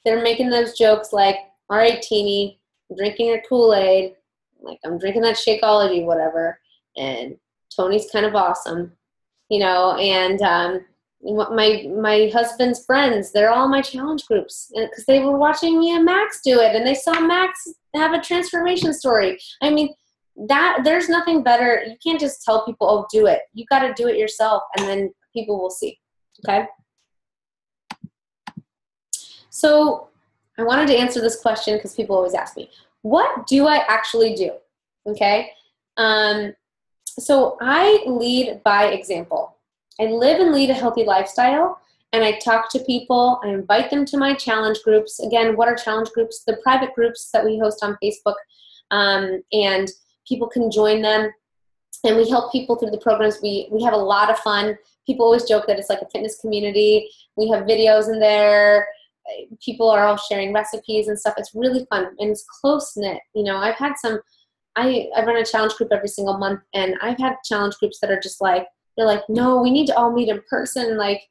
They're making those jokes like, all right, Teeny, I'm drinking your Kool-Aid. Like, I'm drinking that Shakeology, whatever. And Tony's kind of awesome, and my husband's friends, they're all my challenge groups because they were watching me and Max do it, and they saw Max have a transformation story. I mean, there's nothing better. You can't just tell people, oh, do it. You got to do it yourself, and then people will see. Okay? So I wanted to answer this question because people always ask me, what do I actually do? Okay? So I lead by example. I live and lead a healthy lifestyle, and I talk to people. I invite them to my challenge groups. Again, what are challenge groups? The private groups that we host on Facebook, and people can join them, and we help people through the programs. We have a lot of fun. People always joke that it's like a fitness community. We have videos in there. People are all sharing recipes and stuff. It's really fun, and it's close-knit. I've had I run a challenge group every single month, and I've had challenge groups that are just like, they're like, no, we need to all meet in person. Like,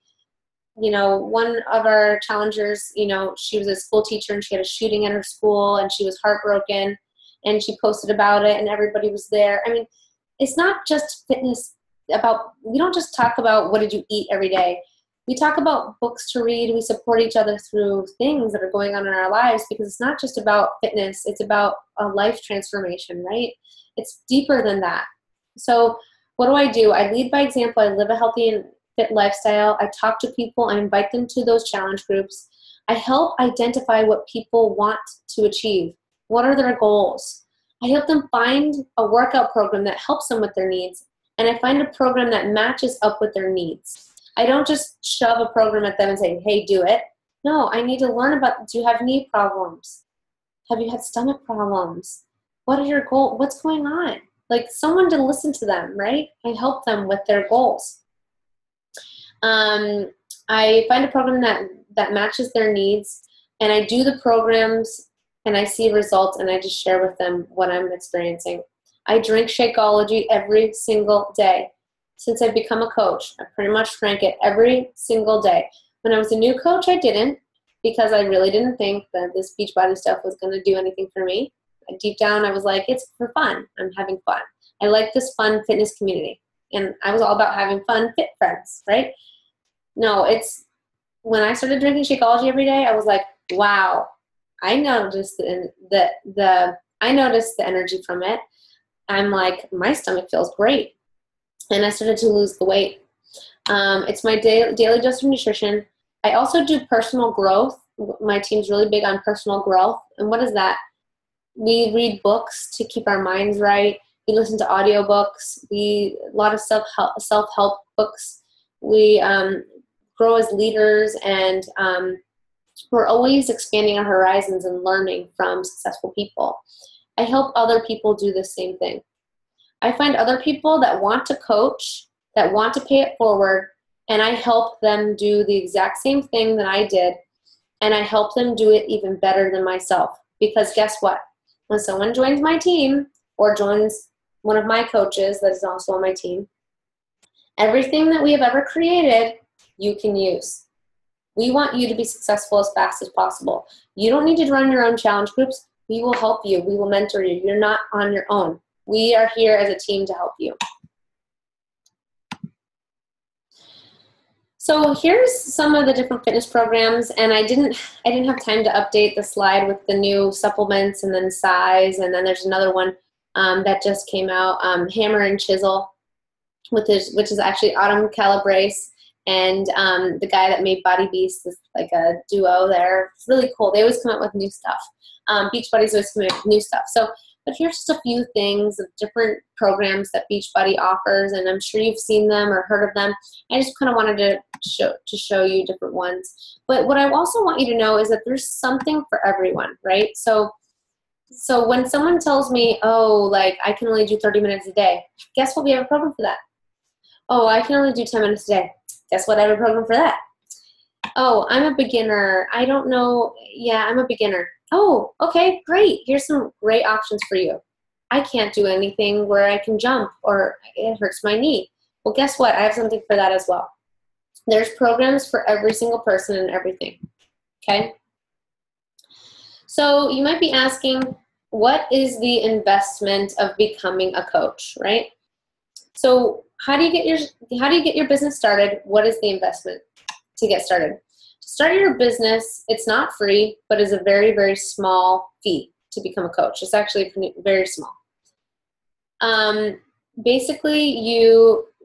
one of our challengers, she was a school teacher and she had a shooting at her school and she was heartbroken and she posted about it and everybody was there. I mean, it's not just fitness we don't just talk about what did you eat every day. We talk about books to read. We support each other through things that are going on in our lives because it's not just about fitness. It's about a life transformation, right? It's deeper than that. So what do? I lead by example. I live a healthy and fit lifestyle. I talk to people. I invite them to those challenge groups. I help identify what people want to achieve. What are their goals? I help them find a workout program that helps them with their needs. And I find a program that matches up with their needs. I don't just shove a program at them and say, hey, do it. No, I need to learn about, do you have knee problems? Have you had stomach problems? What are your goals? What's going on? Like someone to listen to them, right? I help them with their goals. I find a program that matches their needs, and I do the programs and I see results and I just share with them what I'm experiencing. I drink Shakeology every single day. Since I've become a coach, I pretty much drank it every single day. When I was a new coach, I didn't, because I really didn't think that this Beachbody stuff was going to do anything for me. Deep down, I was like, it's for fun. I'm having fun. I like this fun fitness community. And I was all about having fun, fit friends, right? No, it's when I started drinking Shakeology every day, I was like, wow, I noticed the energy from it. I'm like, my stomach feels great. And I started to lose the weight. It's my daily dose of nutrition. I also do personal growth. My team's really big on personal growth. And what is that? We read books to keep our minds right. We listen to audiobooks. A lot of self-help books. We grow as leaders, and we're always expanding our horizons and learning from successful people. I help other people do the same thing. I find other people that want to coach, that want to pay it forward, and I help them do the exact same thing that I did, and I help them do it even better than myself. Because guess what? When someone joins my team or joins one of my coaches that is also on my team, everything that we have ever created, you can use. We want you to be successful as fast as possible. You don't need to run your own challenge groups. We will help you. We will mentor you. You're not on your own. We are here as a team to help you. So here's some of the different fitness programs, and I didn't have time to update the slide with the new supplements and then size, and then there's another one that just came out, Hammer and Chisel, which is actually Autumn Calabrese and the guy that made Body Beast is like a duo there. It's really cool. They always come out with new stuff. Beachbody's always coming out with new stuff. But here's just a few things of different programs that Beachbody offers, and I'm sure you've seen them or heard of them. I just kind of wanted to show you different ones. But what I also want you to know is that there's something for everyone, right? So when someone tells me, oh, like I can only do 30 minutes a day, guess what? We have a program for that. Oh, I can only do 10 minutes a day. Guess what? I have a program for that. Oh, I'm a beginner. I don't know. Yeah, I'm a beginner. Oh, okay, great. Here's some great options for you. I can't do anything where I can jump or it hurts my knee. Well, guess what? I have something for that as well. There's programs for every single person and everything, okay? So you might be asking, what is the investment of becoming a coach, right? So how do you get your business started? What is the investment to get started? To start your business, it's not free, but is a very, very small fee to become a coach. It's actually very small. Basically,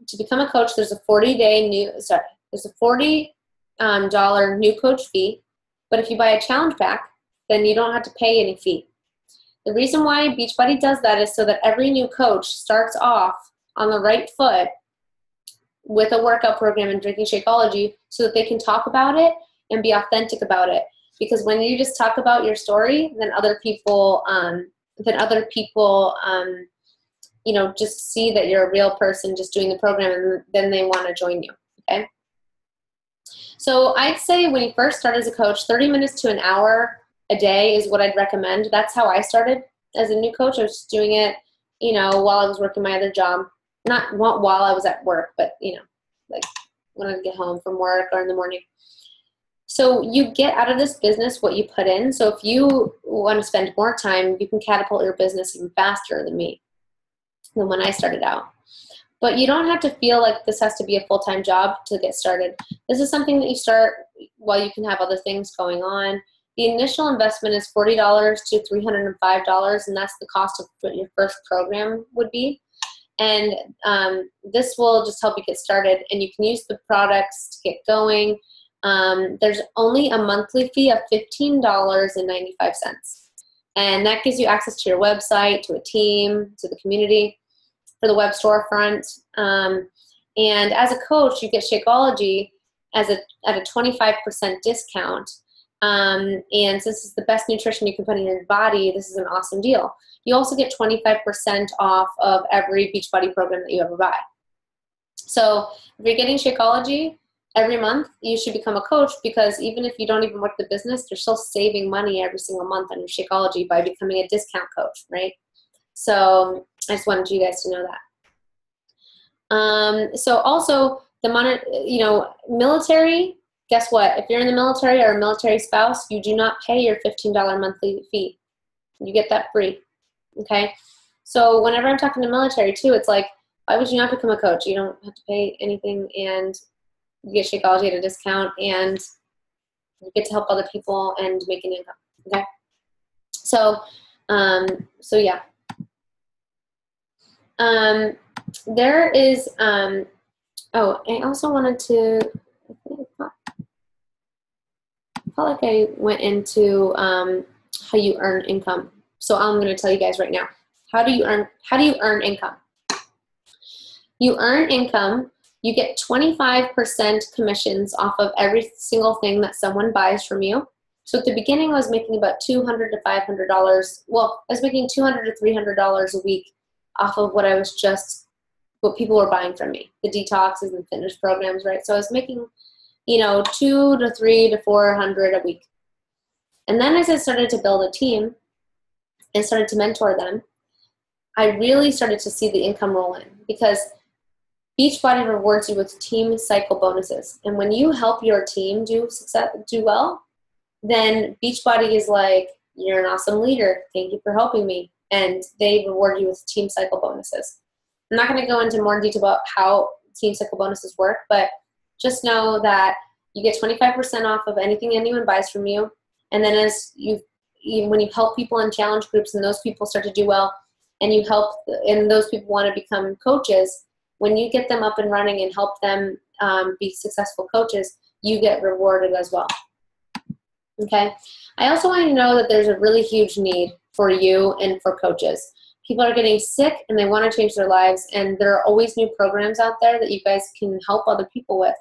to become a coach, there's a $40 new coach fee, but if you buy a challenge pack, then you don't have to pay any fee. The reason why Beachbody does that is so that every new coach starts off on the right foot with a workout program and drinking Shakeology so that they can talk about it and be authentic about it. Because when you just talk about your story, then other people just see that you're a real person just doing the program, and then they want to join you, okay? So I'd say when you first start as a coach, 30 minutes to an hour a day is what I'd recommend. That's how I started as a new coach. I was just doing it, while I was working my other job. Not while I was at work, but, like when I get home from work or in the morning. So you get out of this business what you put in. So if you want to spend more time, you can catapult your business even faster than me, than when I started out. But you don't have to feel like this has to be a full-time job to get started. This is something that you start while you can have other things going on. The initial investment is $40 to $305, and that's the cost of what your first program would be. And this will just help you get started, and you can use the products to get going. There's only a monthly fee of $15.95, and that gives you access to your website, to a team, to the community, for the web storefront. And as a coach, you get Shakeology at a 25% discount. And since it's the best nutrition you can put in your body, this is an awesome deal. You also get 25% off of every Beachbody program that you ever buy. So if you're getting Shakeology every month, you should become a coach, because even if you don't even work the business, you're still saving money every single month on your Shakeology by becoming a discount coach, right? So I just wanted you guys to know that. So also the military, guess what? If you're in the military or a military spouse, you do not pay your $15 monthly fee. You get that free, okay? So whenever I'm talking to military too, it's like, why would you not become a coach? You don't have to pay anything, and you get Shakeology at a discount, and you get to help other people and make an income, okay? So, yeah. There is, I also wanted to, I felt like I went into how you earn income. So I'm going to tell you guys right now. How do you earn income? You earn income, you get 25% commissions off of every single thing that someone buys from you. So at the beginning, I was making about $200 to $500. Well, I was making $200 to $300 a week off of what people were buying from me, the detoxes and fitness programs, right? So I was making, $200 to $300 to $400 a week. And then as I started to build a team and started to mentor them, I really started to see the income roll in, because Beachbody rewards you with team cycle bonuses. And when you help your team do well, then Beachbody is like, you're an awesome leader. Thank you for helping me. And they reward you with team cycle bonuses. I'm not going to go into more detail about how team cycle bonuses work, but just know that you get 25% off of anything anyone buys from you. And then when you help people in challenge groups and those people start to do well, and those people want to become coaches, when you get them up and running and help them be successful coaches, you get rewarded as well. Okay. I also want you to know that there's a really huge need for you and for coaches. People are getting sick and they want to change their lives, and there are always new programs out there that you guys can help other people with.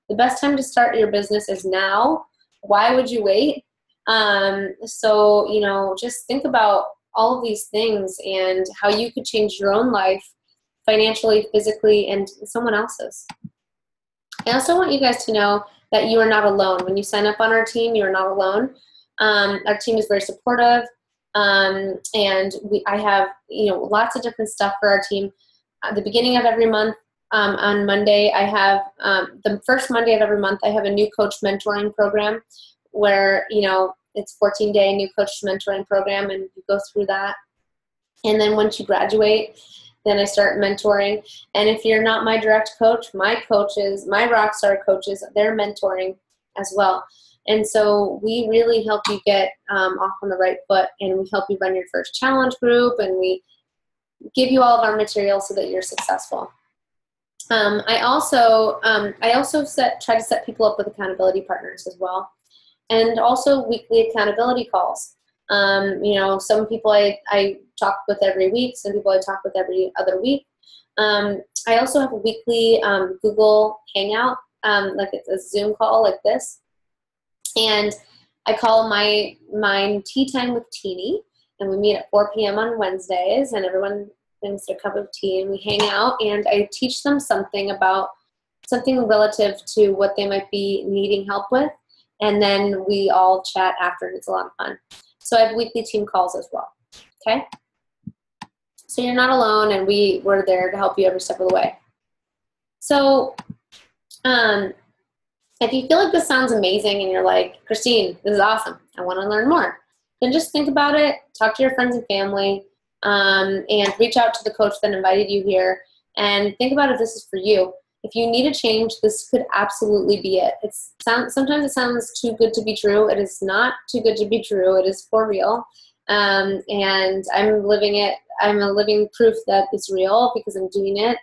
The best time to start your business is now. Why would you wait? Just think about all of these things and how you could change your own life financially, physically, and someone else's. I also want you guys to know that you are not alone. When you sign up on our team, you are not alone. Our team is very supportive, and I have lots of different stuff for our team. At the beginning of every month, on Monday, I have the first Monday of every month, I have a new coach mentoring program where it's 14-day new coach mentoring program, and you go through that. And then once you graduate, then I start mentoring. And if you're not my direct coach, my coaches, my Rockstar coaches, they're mentoring as well. And so we really help you get off on the right foot, and we help you run your first challenge group, and we give you all of our material so that you're successful. I also try to set people up with accountability partners as well, and also weekly accountability calls. Some people I talk with every week, some people I talk with every other week. I also have a weekly Google Hangout, like it's a Zoom call like this. And I call mine Tea Time with Teenie, and we meet at 4 p.m. on Wednesdays, and everyone brings their cup of tea, and we hang out, and I teach them something relative to what they might be needing help with, and then we all chat after, and it's a lot of fun. So I have weekly team calls as well, okay? So you're not alone, and we're there to help you every step of the way. So Um, if you feel like this sounds amazing and you're like, Christine, this is awesome, I want to learn more, then just think about it, talk to your friends and family, and reach out to the coach that invited you here, and think about if this is for you. If you need a change, this could absolutely be it. Sometimes it sounds too good to be true. It is not too good to be true. It is for real. And I'm living it. I'm a living proof that it's real because I'm doing it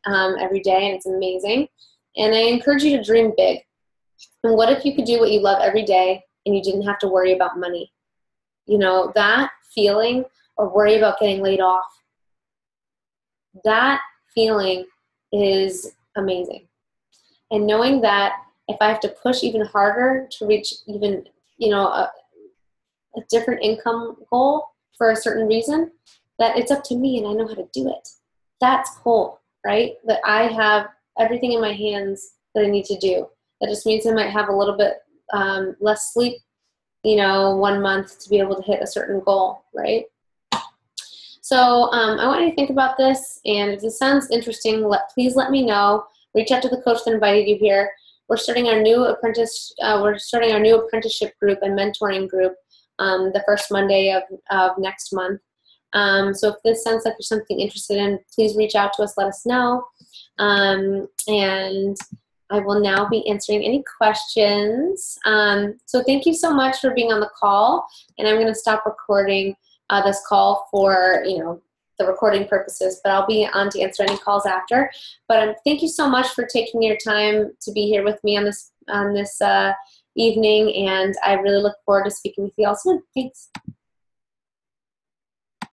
every day, and it's amazing. And I encourage you to dream big. And what if you could do what you love every day and you didn't have to worry about money? You know, that feeling, or worry about getting laid off, that feeling is amazing. And knowing that if I have to push even harder to reach even, a different income goal for a certain reason, that it's up to me and I know how to do it. That's cool, right? That I have everything in my hands that I need to do. That just means I might have a little bit less sleep, 1 month to be able to hit a certain goal, right? So I want you to think about this, and if this sounds interesting, please let me know. Reach out to the coach that invited you here. We're starting our new apprenticeship group and mentoring group the first Monday of next month. So if this sounds like there's something interested in, please reach out to us, let us know. And I will now be answering any questions. So thank you so much for being on the call, and I'm going to stop recording this call for the recording purposes, but I'll be on to answer any calls after. But thank you so much for taking your time to be here with me on this evening, and I really look forward to speaking with you all soon. Thanks.